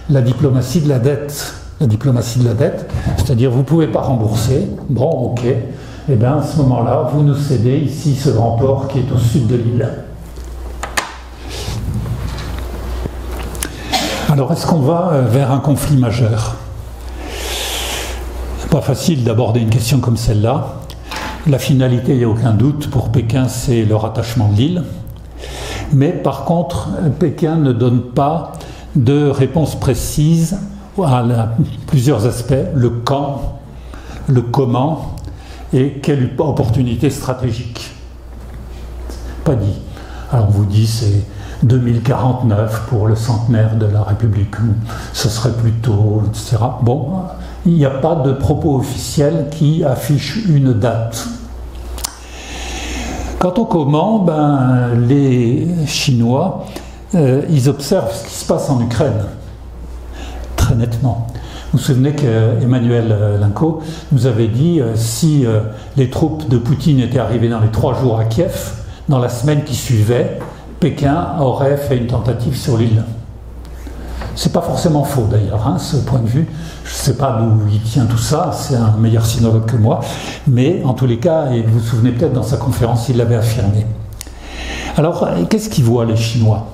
la diplomatie de la dette. La diplomatie de la dette, c'est-à-dire vous ne pouvez pas rembourser, bon ok, et bien à ce moment-là, vous nous cédez ici ce grand port qui est au sud de l'île. Alors est-ce qu'on va vers un conflit majeur? Pas facile d'aborder une question comme celle-là. La finalité, il n'y a aucun doute, pour Pékin, c'est le rattachement de l'île. Mais par contre, Pékin ne donne pas de réponse précise à plusieurs aspects, le quand, le comment et quelle opportunité stratégique. Pas dit. Alors on vous dit c'est 2049 pour le centenaire de la République, ce serait plutôt, etc. Bon, il n'y a pas de propos officiel qui affiche une date. Quant au comment, les Chinois, ils observent ce qui se passe en Ukraine, très nettement. Vous vous souvenez qu'Emmanuel Linko nous avait dit si les troupes de Poutine étaient arrivées dans les 3 jours à Kiev, dans la semaine qui suivait, Pékin aurait fait une tentative sur l'île. C'est pas forcément faux d'ailleurs, hein, ce point de vue. Je ne sais pas d'où il tient tout ça, c'est un meilleur sinologue que moi, mais en tous les cas, et vous vous souvenez peut-être dans sa conférence, il l'avait affirmé. Alors, qu'est-ce qu'ils voient les Chinois?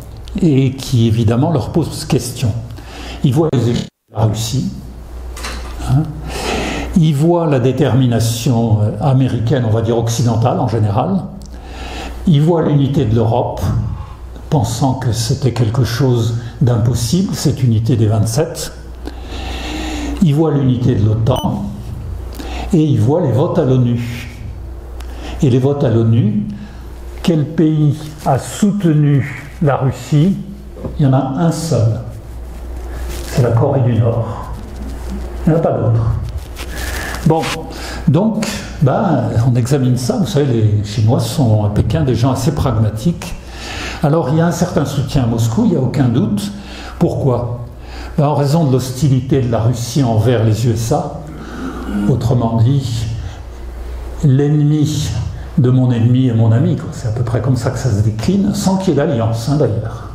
Et qui évidemment leur pose question. Ils voient les échecs de la Russie, hein. Ils voient la détermination américaine, on va dire occidentale en général. Ils voient l'unité de l'Europe, pensant que c'était quelque chose d'impossible, cette unité des 27. Ils voient l'unité de l'OTAN et ils voient les votes à l'ONU. Et les votes à l'ONU, quel pays a soutenu la Russie? Il y en a un seul. C'est la Corée du Nord. Il n'y en a pas d'autre. Bon, donc, on examine ça. Vous savez, les Chinois sont à Pékin des gens assez pragmatiques. Alors, il y a un certain soutien à Moscou, il n'y a aucun doute. Pourquoi? En raison de l'hostilité de la Russie envers les USA. Autrement dit, l'ennemi de mon ennemi est mon ami. C'est à peu près comme ça que ça se décline, sans qu'il y ait d'alliance, hein, d'ailleurs.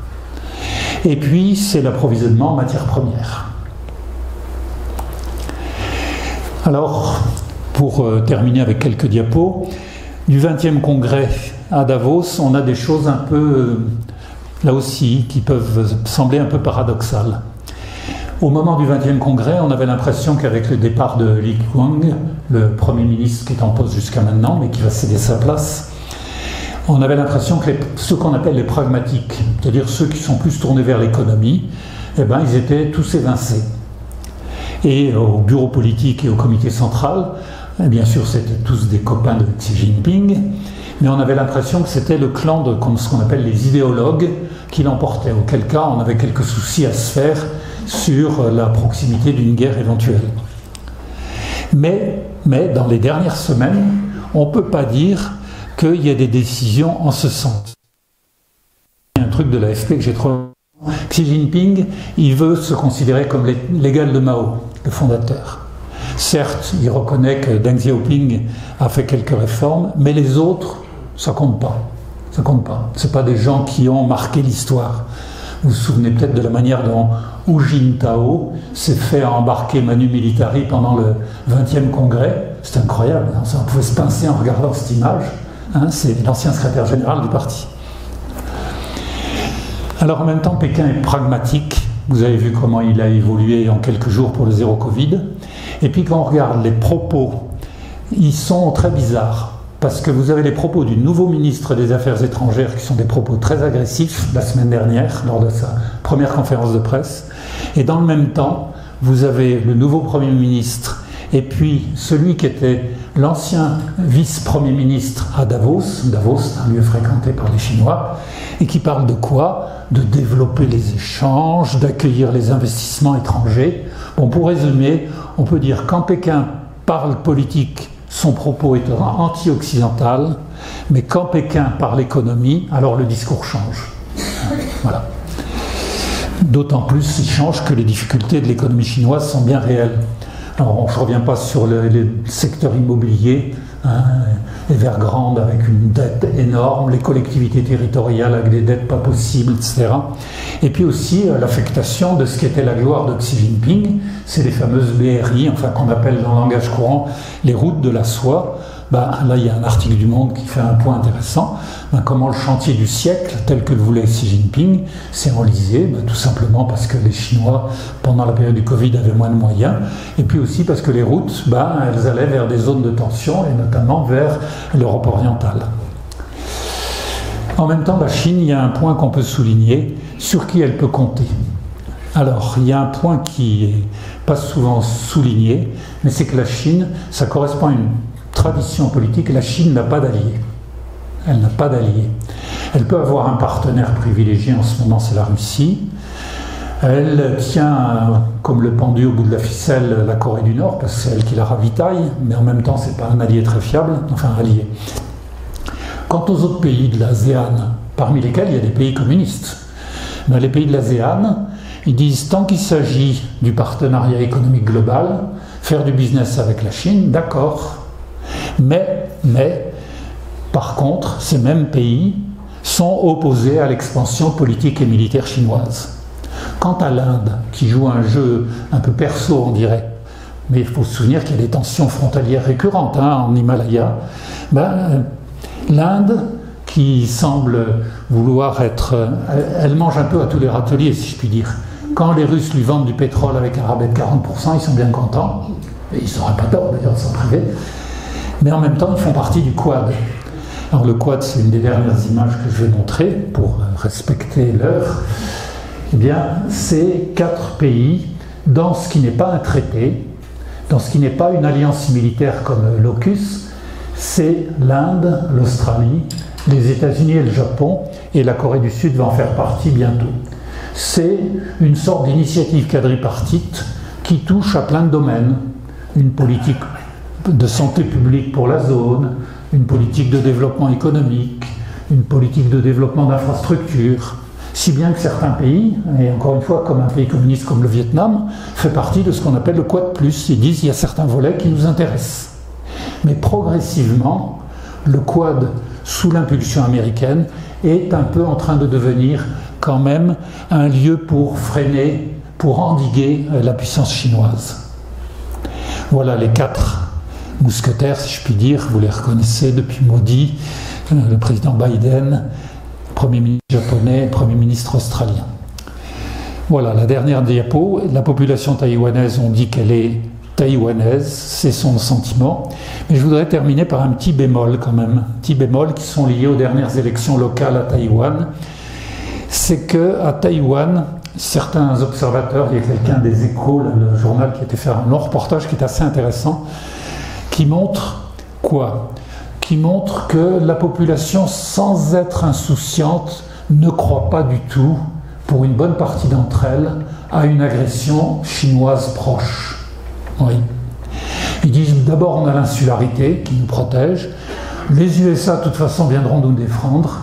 Et puis, c'est l'approvisionnement en matières premières. Alors, pour terminer avec quelques diapos, du 20e congrès à Davos, on a des choses un peu, là aussi, qui peuvent sembler un peu paradoxales. Au moment du 20e congrès, on avait l'impression qu'avec le départ de Li Qiang, le Premier ministre qui est en poste jusqu'à maintenant, mais qui va céder sa place, on avait l'impression que ceux qu'on appelle les pragmatiques, c'est-à-dire ceux qui sont plus tournés vers l'économie, eh ben, ils étaient tous évincés. Et au bureau politique et au comité central, bien sûr, c'était tous des copains de Xi Jinping, mais on avait l'impression que c'était le clan de ce qu'on appelle les idéologues qui l'emportait, auquel cas on avait quelques soucis à se faire sur la proximité d'une guerre éventuelle. Mais dans les dernières semaines, on ne peut pas dire qu'il y a des décisions en ce sens. Il y a un truc de l'AFP que j'ai trouvé. Xi Jinping, il veut se considérer comme l'égal de Mao, le fondateur. Certes, il reconnaît que Deng Xiaoping a fait quelques réformes, mais les autres, ça compte pas. Ça compte pas. Ce pas des gens qui ont marqué l'histoire. Vous vous souvenez peut-être de la manière dont Hu Jintao s'est fait embarquer Manu Militari pendant le 20e congrès. C'est incroyable, hein, on pouvait se pincer en regardant cette image. Hein, c'est l'ancien secrétaire général du parti. Alors en même temps, Pékin est pragmatique. Vous avez vu comment il a évolué en quelques jours pour le zéro Covid. Et puis quand on regarde les propos, ils sont très bizarres. Parce que vous avez les propos du nouveau ministre des Affaires étrangères qui sont des propos très agressifs la semaine dernière, lors de sa première conférence de presse. Et dans le même temps, vous avez le nouveau Premier ministre et puis celui qui était l'ancien vice-premier ministre à Davos. Davos, un lieu fréquenté par les Chinois, et qui parle de quoi? De développer les échanges, d'accueillir les investissements étrangers. Bon, pour résumer, on peut dire quand Pékin parle politique, son propos est anti-occidental, mais quand Pékin parle économie, alors le discours change. Voilà. D'autant plus il change que les difficultés de l'économie chinoise sont bien réelles. Alors, je ne reviens pas sur le secteur immobilier, hein, Evergrande avec une dette énorme, les collectivités territoriales avec des dettes pas possibles, etc. Et puis aussi l'affectation de ce qui était la gloire de Xi Jinping, c'est les fameuses BRI, enfin qu'on appelle dans le langage courant les routes de la soie. Là, il y a un article du Monde qui fait un point intéressant. Comment le chantier du siècle, tel que le voulait Xi Jinping, s'est enlisé, tout simplement parce que les Chinois, pendant la période du Covid, avaient moins de moyens, et puis aussi parce que les routes, elles allaient vers des zones de tension, et notamment vers l'Europe orientale. En même temps, la Chine, il y a un point qu'on peut souligner, sur qui elle peut compter. Alors, il y a un point qui n'est pas souvent souligné, mais c'est que la Chine, ça correspond à une tradition politique, la Chine n'a pas d'alliés. Elle n'a pas d'alliés. Elle peut avoir un partenaire privilégié, en ce moment c'est la Russie. Elle tient, comme le pendu au bout de la ficelle, la Corée du Nord, parce que c'est elle qui la ravitaille, mais en même temps c'est pas un allié très fiable, enfin un allié. Quant aux autres pays de l'ASEAN, parmi lesquels il y a des pays communistes, les pays de l'ASEAN, Ils disent, tant qu'il s'agit du partenariat économique global, faire du business avec la Chine, d'accord. Mais, par contre, ces mêmes pays sont opposés à l'expansion politique et militaire chinoise. Quant à l'Inde, qui joue un jeu un peu perso, on dirait, mais il faut se souvenir qu'il y a des tensions frontalières récurrentes en Himalaya, l'Inde, qui semble vouloir être... Elle mange un peu à tous les râteliers, si je puis dire. Quand les Russes lui vendent du pétrole avec un rabais de 40%, ils sont bien contents. Et ils n'auraient pas tort d'ailleurs de s'en priver. Mais en même temps, ils font partie du Quad. Alors le Quad, c'est une des dernières images que je vais montrer pour respecter l'heure. Eh bien, c'est 4 pays dans ce qui n'est pas un traité, dans ce qui n'est pas une alliance militaire comme l'AUKUS. C'est l'Inde, l'Australie, les États-Unis et le Japon, et la Corée du Sud va en faire partie bientôt. C'est une sorte d'initiative quadripartite qui touche à plein de domaines. Une politique de santé publique pour la zone, une politique de développement économique, une politique de développement d'infrastructures, si bien que certains pays, et encore une fois comme un pays communiste comme le Vietnam, fait partie de ce qu'on appelle le Quad+. Ils disent qu'il y a certains volets qui nous intéressent. Mais progressivement, le Quad, sous l'impulsion américaine, est un peu en train de devenir quand même un lieu pour freiner, pour endiguer la puissance chinoise. Voilà les 4 mousquetaires, si je puis dire, vous les reconnaissez depuis Modi, le président Biden, Premier ministre japonais, Premier ministre australien. Voilà, la dernière diapo, la population taïwanaise, on dit qu'elle est taïwanaise, c'est son sentiment. Mais je voudrais terminer par un petit bémol quand même, petit bémol qui sont liés aux dernières élections locales à Taïwan. C'est qu'à Taïwan, certains observateurs, il y a quelqu'un des Échos, le journal qui a été faire un long reportage qui est assez intéressant, qui montre quoi ? Qui montre que la population, sans être insouciante, ne croit pas du tout, pour une bonne partie d'entre elles, à une agression chinoise proche. Oui. Ils disent d'abord on a l'insularité qui nous protège, les USA de toute façon viendront nous défendre,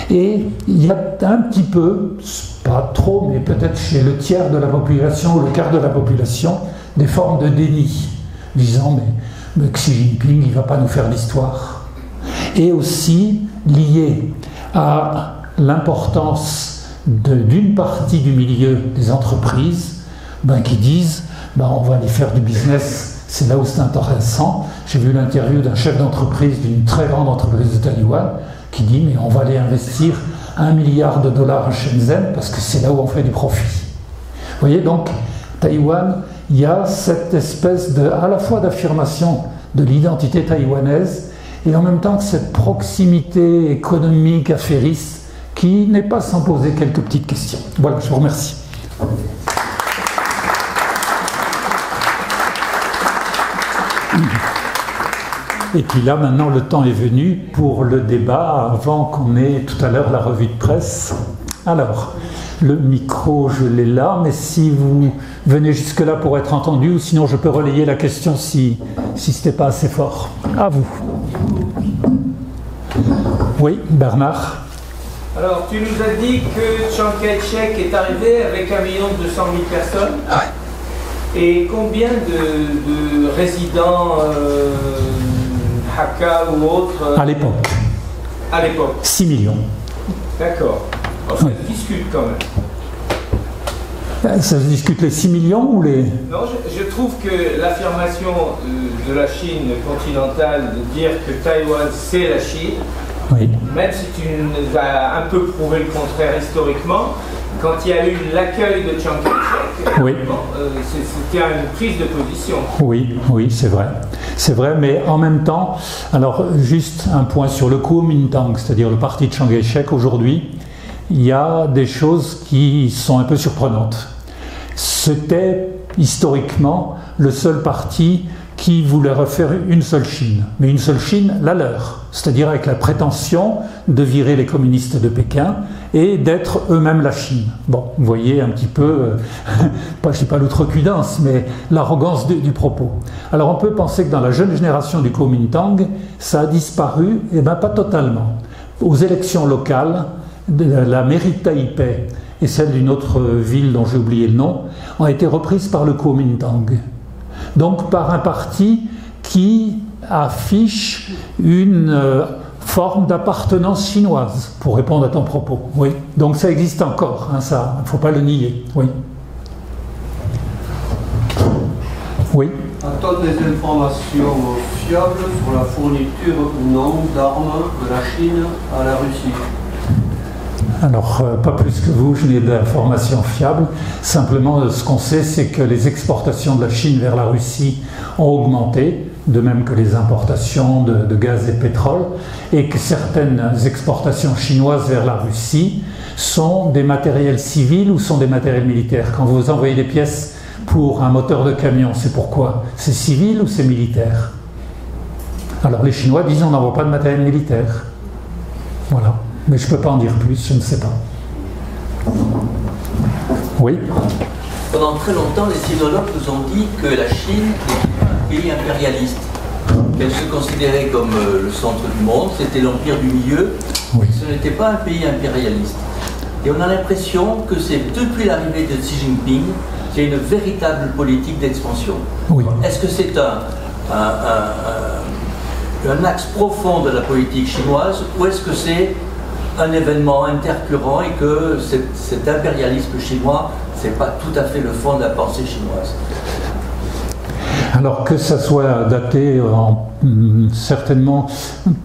et il y a un petit peu, pas trop, mais peut-être chez le tiers de la population ou le quart de la population, des formes de déni, disant mais Xi Jinping il ne va pas nous faire l'histoire. Et aussi lié à l'importance d'une partie du milieu des entreprises qui disent on va aller faire du business, c'est là où c'est intéressant. J'ai vu l'interview d'un chef d'entreprise d'une très grande entreprise de Taïwan qui dit mais on va aller investir $1 milliard à Shenzhen parce que c'est là où on fait du profit. Vous voyez donc, Taïwan, il y a cette espèce à la fois d'affirmation de l'identité taïwanaise et en même temps cette proximité économique affairiste qui n'est pas sans poser quelques petites questions. Voilà, je vous remercie. Et puis là, maintenant, le temps est venu pour le débat, avant qu'on ait tout à l'heure la revue de presse. Alors, le micro, je l'ai là, mais si vous venez jusque-là pour être entendu, ou sinon je peux relayer la question si ce n'était pas assez fort. À vous. Oui, Bernard. Alors, tu nous as dit que Chiang Kai-shek est arrivé avec 1 200 000 personnes. Ouais. Et combien de résidents Hakka ou autres À l'époque. À l'époque 6 millions. D'accord. Alors, ça se discute quand même. Ça se discute les 6 millions ou les... Non, je trouve que l'affirmation de la Chine continentale de dire que Taïwan c'est la Chine, oui. Même si tu nous as un peu prouvé le contraire historiquement, quand il y a eu l'accueil de Chiang Kai-shek, oui. C'était une prise de position. Oui, c'est vrai. C'est vrai, mais en même temps, alors juste un point sur le Kuomintang, c'est-à-dire le parti de Chiang Kai-shek aujourd'hui, il y a des choses qui sont un peu surprenantes. C'était historiquement le seul parti qui voulait refaire une seule Chine, mais une seule Chine, la leur, c'est-à-dire avec la prétention de virer les communistes de Pékin et d'être eux-mêmes la Chine. Bon, vous voyez un petit peu, je ne dis pas l'outrecuidance, mais l'arrogance du propos. Alors on peut penser que dans la jeune génération du Kuomintang, ça a disparu, et bien pas totalement. Aux élections locales, la mairie de Taipei et celle d'une autre ville dont j'ai oublié le nom, ont été reprises par le Kuomintang. Donc par un parti qui affiche une forme d'appartenance chinoise, pour répondre à ton propos. Oui. Donc ça existe encore, hein, ça, il ne faut pas le nier. Oui. Oui. A-t-on des informations fiables sur la fourniture ou non d'armes de la Chine à la Russie? Alors, pas plus que vous, je n'ai d'informations fiables. Simplement, ce qu'on sait, c'est que les exportations de la Chine vers la Russie ont augmenté, de même que les importations de gaz et de pétrole, et que certaines exportations chinoises vers la Russie sont des matériels civils ou sont des matériels militaires. Quand vous envoyez des pièces pour un moteur de camion, c'est pourquoi? C'est civil ou c'est militaire? Alors les Chinois disent on n'envoie pas de matériel militaire. Voilà. Mais je ne peux pas en dire plus, je ne sais pas. Oui. Pendant très longtemps, les sinologues nous ont dit que la Chine était un pays impérialiste, qu'elle se considérait comme le centre du monde, c'était l'empire du milieu, Oui. ce n'était pas un pays impérialiste. Et on a l'impression que c'est depuis l'arrivée de Xi Jinping qu'il y a une véritable politique d'expansion. Oui. Est-ce que c'est un axe profond de la politique chinoise ou est-ce que c'est un événement intercurrent et que cet impérialisme chinois, ce n'est pas tout à fait le fond de la pensée chinoise? Alors que ça soit daté certainement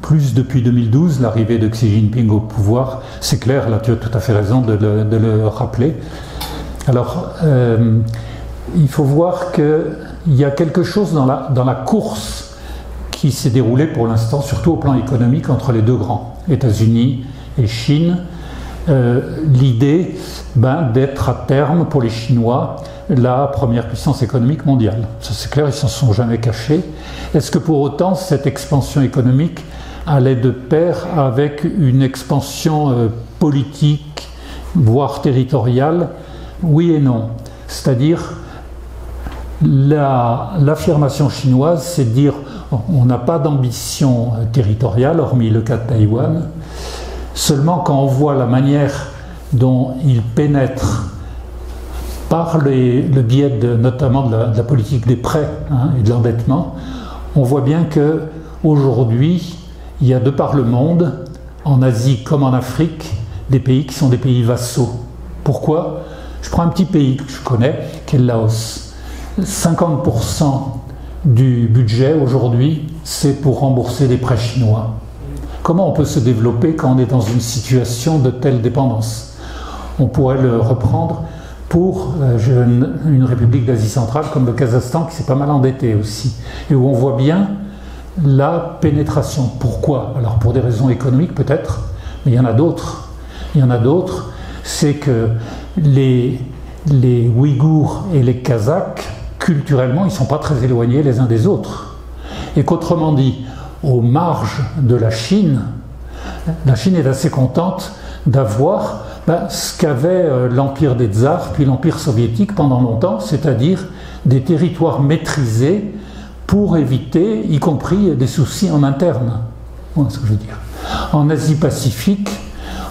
plus depuis 2012, l'arrivée de Xi Jinping au pouvoir, c'est clair, là tu as tout à fait raison de le rappeler. Alors, il faut voir qu'il y a quelque chose dans la course qui s'est déroulée pour l'instant, surtout au plan économique, entre les deux grands, États-Unis et Chine. L'idée d'être à terme pour les Chinois la première puissance économique mondiale. Ça c'est clair, ils ne s'en sont jamais cachés. Est-ce que pour autant cette expansion économique allait de pair avec une expansion politique, voire territoriale? Oui et non. C'est-à-dire, l'affirmation chinoise, c'est de dire on n'a pas d'ambition territoriale, hormis le cas de Taïwan. Seulement quand on voit la manière dont ils pénètrent par le biais notamment de la politique des prêts et de l'endettement, on voit bien qu'aujourd'hui, il y a de par le monde, en Asie comme en Afrique, des pays qui sont des pays vassaux. Pourquoi? Je prends un petit pays que je connais, qui est le Laos. 50% du budget aujourd'hui, c'est pour rembourser des prêts chinois. Comment on peut se développer quand on est dans une situation de telle dépendance? On pourrait le reprendre pour une république d'Asie centrale comme le Kazakhstan qui s'est pas mal endetté aussi, et où on voit bien la pénétration. Pourquoi? Alors pour des raisons économiques peut-être, mais il y en a d'autres. Il y en a d'autres, c'est que les Ouïghours et les Kazakhs, culturellement, ils ne sont pas très éloignés les uns des autres. Et qu'autrement dit, aux marges de la Chine est assez contente d'avoir ce qu'avait l'empire des tsars, puis l'empire soviétique pendant longtemps, c'est-à-dire des territoires maîtrisés pour éviter, y compris des soucis en interne. Voilà ce que je veux dire. En Asie-Pacifique,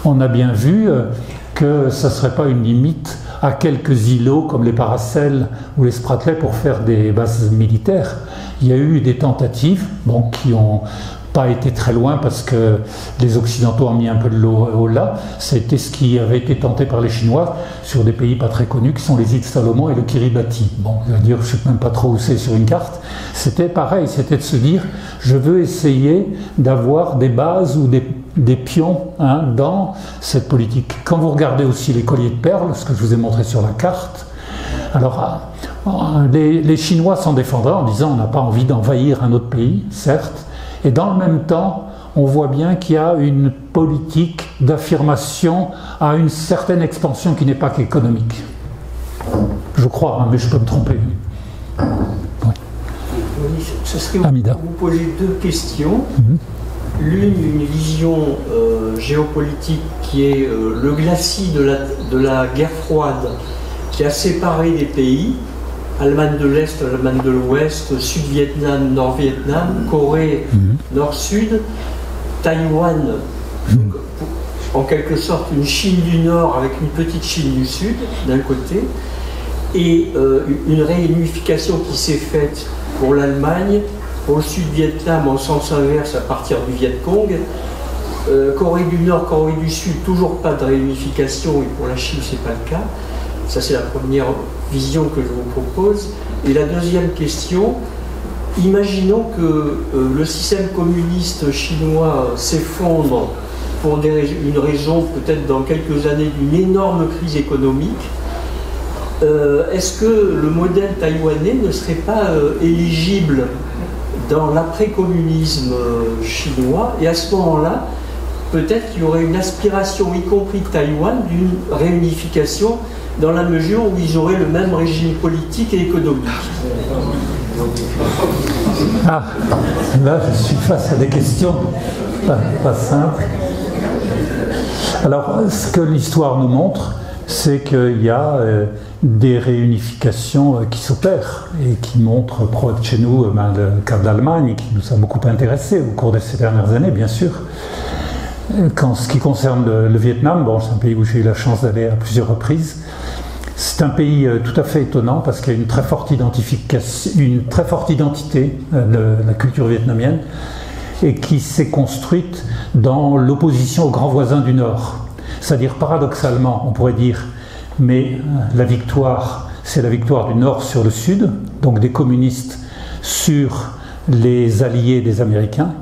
on a bien vu que ça ne serait pas une limite à quelques îlots comme les Paracels ou les Spratly pour faire des bases militaires. Il y a eu des tentatives qui n'ont pas été très loin parce que les Occidentaux ont mis un peu de l'eau au là. C'était ce qui avait été tenté par les Chinois sur des pays pas très connus qui sont les îles Salomon et le Kiribati. Je veux dire, je ne sais même pas trop où c'est sur une carte. C'était pareil, c'était de se dire je veux essayer d'avoir des bases ou des pions dans cette politique. Quand vous regardez aussi les colliers de perles, ce que je vous ai montré sur la carte, alors les Chinois s'en défendraient en disant on n'a pas envie d'envahir un autre pays, certes, et dans le même temps, on voit bien qu'il y a une politique d'affirmation à une certaine expansion qui n'est pas qu'économique. Je crois, mais je peux me tromper. Oui. Oui, ce serait Amida. Vous poser deux questions. L'une, une vision géopolitique qui est le glacis de la guerre froide qui a séparé des pays, Allemagne de l'Est, Allemagne de l'Ouest, Sud-Vietnam, Nord-Vietnam, Corée, Nord-Sud, Taïwan. en quelque sorte une Chine du Nord avec une petite Chine du Sud d'un côté, et une réunification qui s'est faite pour l'Allemagne, pour le Sud-Vietnam en sens inverse à partir du Viet Cong, Corée du Nord, Corée du Sud, toujours pas de réunification, et pour la Chine c'est pas le cas. Ça c'est la première vision que je vous propose. Et la deuxième question, imaginons que le système communiste chinois s'effondre pour une raison peut-être dans quelques années d'une énorme crise économique. Est-ce que le modèle taïwanais ne serait pas éligible dans l'après-communisme chinois? Et à ce moment-là, peut-être qu'il y aurait une aspiration, y compris de Taïwan, d'une réunification dans la mesure où ils auraient le même régime politique et économique. Ah, là je suis face à des questions pas simples. Alors, ce que l'histoire nous montre, c'est qu'il y a des réunifications qui s'opèrent et qui montrent près de chez nous le cas de l'Allemagne, qui nous a beaucoup intéressés au cours de ces dernières années, bien sûr. En ce qui concerne le Vietnam, bon, c'est un pays où j'ai eu la chance d'aller à plusieurs reprises. C'est un pays tout à fait étonnant parce qu'il y a une très forte identité de la culture vietnamienne et qui s'est construite dans l'opposition aux grands voisins du Nord. C'est-à-dire, paradoxalement, on pourrait dire, mais la victoire, c'est la victoire du Nord sur le Sud, donc des communistes sur les alliés des Américains,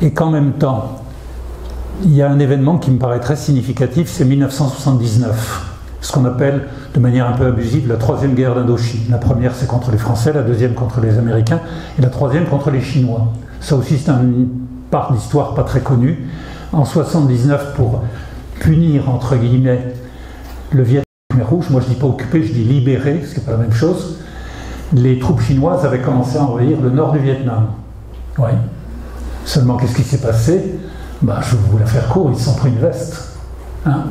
et qu'en même temps, il y a un événement qui me paraît très significatif, c'est 1979, ce qu'on appelle de manière un peu abusive la troisième guerre d'Indochine. La première, c'est contre les Français, la deuxième contre les Américains, et la troisième contre les Chinois. Ça aussi, c'est une part d'histoire pas très connue. En 1979, pour punir, entre guillemets, le Vietnam rouge, moi je dis pas occupé, je dis libéré, ce qui n'est pas la même chose, les troupes chinoises avaient commencé à envahir le nord du Vietnam. Oui. Seulement, qu'est-ce qui s'est passé? Je vais vous la faire court, ils se sont pris une veste. Hein?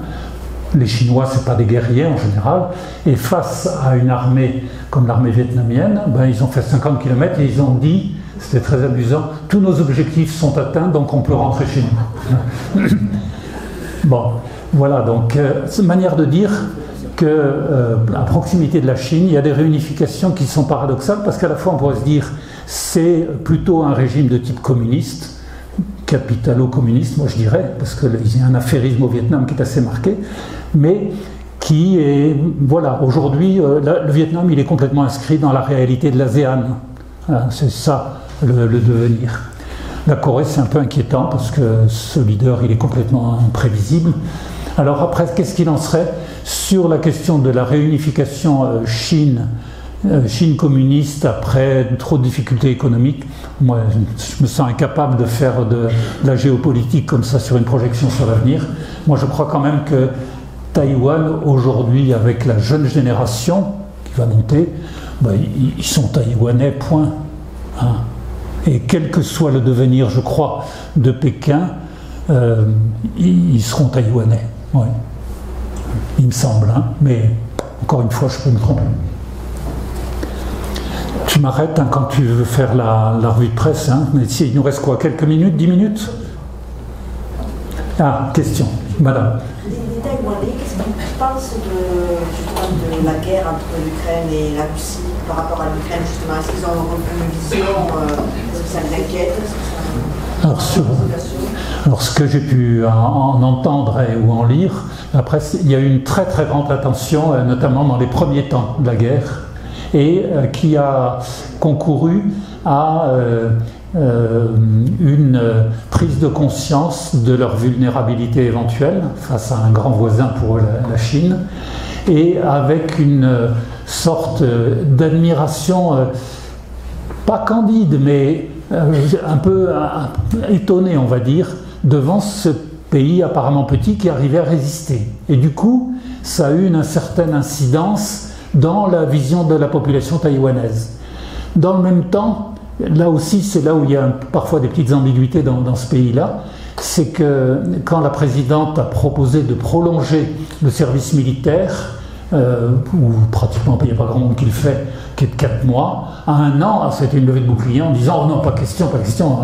Les Chinois, ce n'est pas des guerriers en général, et face à une armée comme l'armée vietnamienne, ils ont fait 50 km et ils ont dit, c'était très amusant, tous nos objectifs sont atteints, donc on peut rentrer chez nous. Bon, voilà, donc c'est une manière de dire qu'à proximité de la Chine, il y a des réunifications qui sont paradoxales, parce qu'à la fois on pourrait se dire c'est plutôt un régime de type communiste, capitalo-communiste, moi je dirais, parce qu'il y a un affairisme au Vietnam qui est assez marqué, mais qui est, voilà, aujourd'hui, le Vietnam, il est complètement inscrit dans la réalité de l'ASEAN. C'est ça, le devenir. La Corée, c'est un peu inquiétant, parce que ce leader, il est complètement imprévisible. Alors après, qu'est-ce qu'il en serait sur la question de la réunification Chine communiste après trop de difficultés économiques? Moi, je me sens incapable de faire de la géopolitique comme ça sur une projection sur l'avenir. Moi, je crois quand même que Taïwan, aujourd'hui, avec la jeune génération qui va monter, ils sont taïwanais, point. Hein. Et quel que soit le devenir, je crois, de Pékin, ils seront taïwanais. Ouais. Il me semble, hein. Mais encore une fois, je peux me tromper. Tu m'arrêtes quand tu veux faire la revue de presse. Hein. Mais ici, il nous reste quoi? Quelques minutes? 10 minutes? Ah, question. Madame. Les Taïwanais, qu'est-ce qu'ils pensent justement de la guerre entre l'Ukraine et la Russie par rapport à l'Ukraine, justement? Est-ce qu'ils ont une vision? Est-ce que ça les inquiète? Alors, ce que j'ai pu en entendre ou en lire, après, il y a eu une très très grande attention, notamment dans les premiers temps de la guerre, et qui a concouru à une prise de conscience de leur vulnérabilité éventuelle face à un grand voisin pour la Chine, et avec une sorte d'admiration, pas candide, mais un peu étonné, on va dire, devant ce pays apparemment petit qui arrivait à résister. Et du coup, ça a eu une certaine incidence dans la vision de la population taïwanaise. Dans le même temps, là aussi, c'est là où il y a parfois des petites ambiguïtés dans ce pays-là, c'est que quand la présidente a proposé de prolonger le service militaire, où pratiquement il n'y a pas grand monde qui le fait, qui est de 4 mois, à 1 an, c'était une levée de bouclier en disant « Oh non, pas question,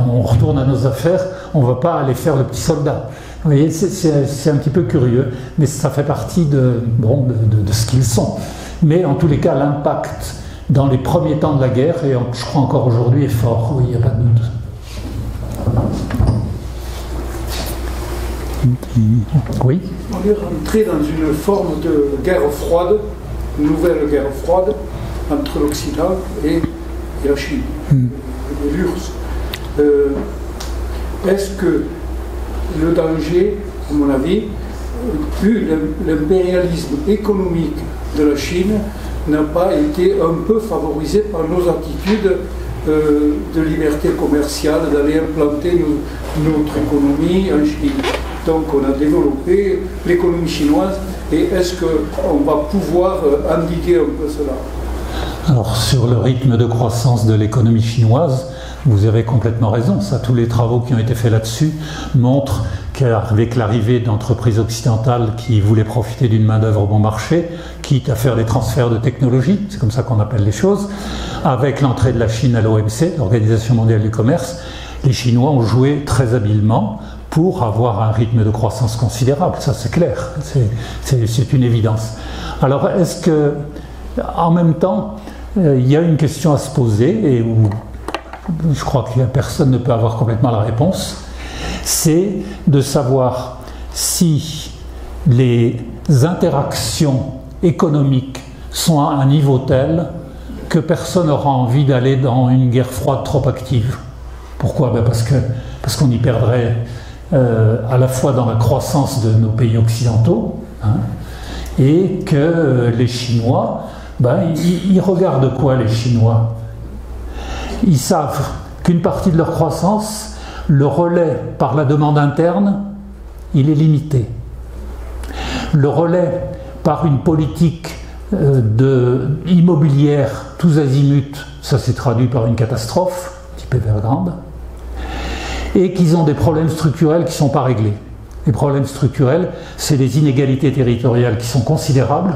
on retourne à nos affaires, on ne va pas aller faire le petit soldat ». Vous voyez, c'est un petit peu curieux, mais ça fait partie de ce qu'ils sont. Mais en tous les cas, l'impact dans les premiers temps de la guerre, et je crois encore aujourd'hui, est fort, oui, il n'y a pas de doute. Oui. On est rentré dans une forme de guerre froide, une nouvelle guerre froide, entre l'Occident et la Chine, et l'URSS. Est-ce que le danger, à mon avis, vu l'impérialisme économique de la Chine, n'a pas été un peu favorisé par nos attitudes de liberté commerciale, d'aller implanter notre économie en Chine? Donc on a développé l'économie chinoise, et est-ce qu'on va pouvoir endiguer un peu cela? Alors sur le rythme de croissance de l'économie chinoise, vous avez complètement raison. Ça, tous les travaux qui ont été faits là-dessus montrent qu'avec l'arrivée d'entreprises occidentales qui voulaient profiter d'une main-d'œuvre bon marché, quitte à faire des transferts de technologie, c'est comme ça qu'on appelle les choses, avec l'entrée de la Chine à l'OMC, l'Organisation mondiale du commerce, les Chinois ont joué très habilement pour avoir un rythme de croissance considérable. Ça, c'est clair, c'est une évidence. Alors, est-ce que, en même temps, il y a une question à se poser, et où je crois que personne ne peut avoir complètement la réponse, c'est de savoir si les interactions économiques sont à un niveau tel que personne n'aura envie d'aller dans une guerre froide trop active. Pourquoi? Parce qu'on y perdrait à la fois dans la croissance de nos pays occidentaux, et que les Chinois, ils regardent quoi, les Chinois? Ils savent qu'une partie de leur croissance, le relais par la demande interne, il est limité. Le relais par une politique immobilière tous azimuts, ça s'est traduit par une catastrophe, type Evergrande, et qu'ils ont des problèmes structurels qui ne sont pas réglés. Les problèmes structurels, c'est les inégalités territoriales qui sont considérables.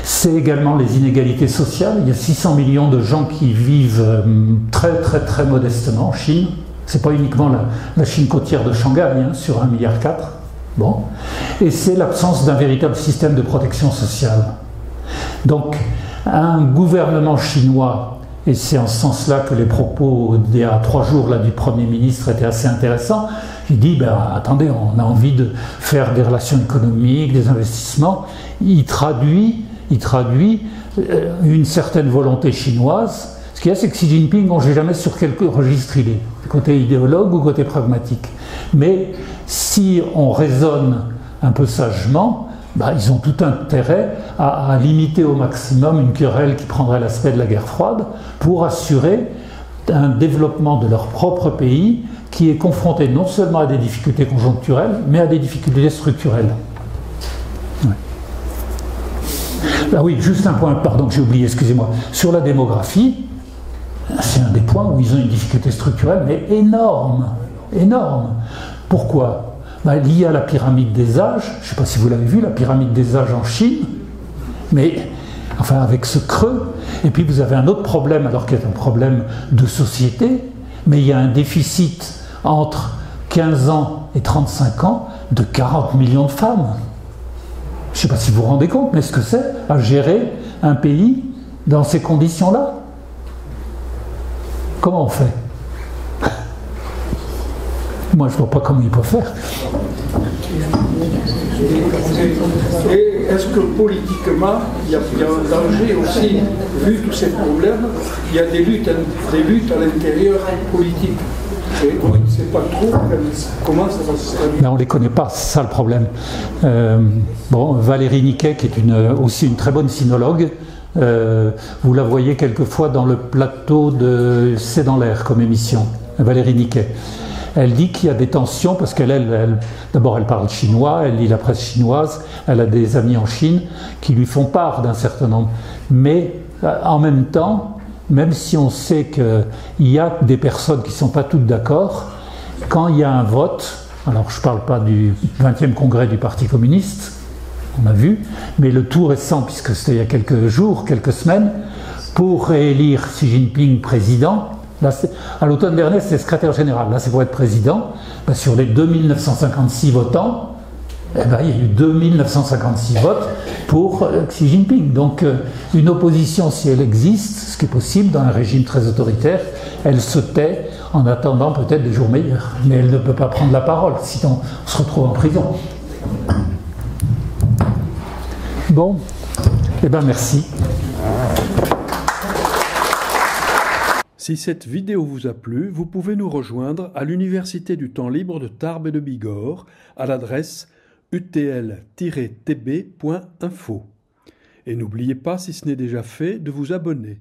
C'est également les inégalités sociales. Il y a 600 millions de gens qui vivent très très très modestement en Chine. Ce n'est pas uniquement la Chine côtière de Shanghai, sur 1,4 milliard. Bon. Et c'est l'absence d'un véritable système de protection sociale. Donc, un gouvernement chinois, et c'est en ce sens-là que les propos d'il y a 3 jours là, du Premier ministre étaient assez intéressants, il dit, attendez, on a envie de faire des relations économiques, des investissements. Il traduit une certaine volonté chinoise. Ce qu'il y a, c'est que Xi Jinping, on ne sait jamais sur quel registre il est, côté idéologue ou côté pragmatique. Mais si on raisonne un peu sagement, ils ont tout intérêt à limiter au maximum une querelle qui prendrait l'aspect de la guerre froide pour assurer un développement de leur propre pays qui est confronté non seulement à des difficultés conjoncturelles, mais à des difficultés structurelles. Ah oui, juste un point, pardon, que j'ai oublié, excusez-moi. Sur la démographie, c'est un des points où ils ont une difficulté structurelle, mais énorme, énorme. Pourquoi? Lié à la pyramide des âges, je ne sais pas si vous l'avez vu, la pyramide des âges en Chine, mais enfin avec ce creux, et puis vous avez un autre problème, alors qu'il y a un problème de société, mais il y a un déficit entre 15 ans et 35 ans de 40 millions de femmes. Je ne sais pas si vous vous rendez compte, mais ce que c'est à gérer un pays dans ces conditions-là? Comment on fait? Moi, je ne vois pas comment il peut faire. Et est-ce que politiquement, il y a un danger aussi, vu tous ces problèmes, il y a des luttes à l'intérieur politique? Et on ne sait pas trop comment ça va se traduire. On ne les connaît pas, c'est ça le problème. Valérie Niquet, qui est aussi une très bonne sinologue, vous la voyez quelquefois dans le plateau de C'est dans l'air comme émission, Valérie Niquet. Elle dit qu'il y a des tensions parce d'abord elle parle chinois, elle lit la presse chinoise, elle a des amis en Chine qui lui font part d'un certain nombre. Mais en même temps, même si on sait qu'il y a des personnes qui ne sont pas toutes d'accord, quand il y a un vote, alors je ne parle pas du 20e congrès du Parti communiste, on a vu, mais le tout récent, puisque c'était il y a quelques jours, quelques semaines, pour réélire Xi Jinping président, Là, à l'automne dernier, c'était secrétaire général. Là, c'est pour être président. Ben, sur les 2956 votants, eh ben, il y a eu 2956 votes pour Xi Jinping. Donc, une opposition, si elle existe, ce qui est possible dans un régime très autoritaire, elle se tait en attendant peut-être des jours meilleurs. Mais elle ne peut pas prendre la parole, sinon on se retrouve en prison. Bon, eh bien merci. Si cette vidéo vous a plu, vous pouvez nous rejoindre à l'Université du temps libre de Tarbes et de Bigorre à l'adresse utl-tb.info. Et n'oubliez pas, si ce n'est déjà fait, de vous abonner.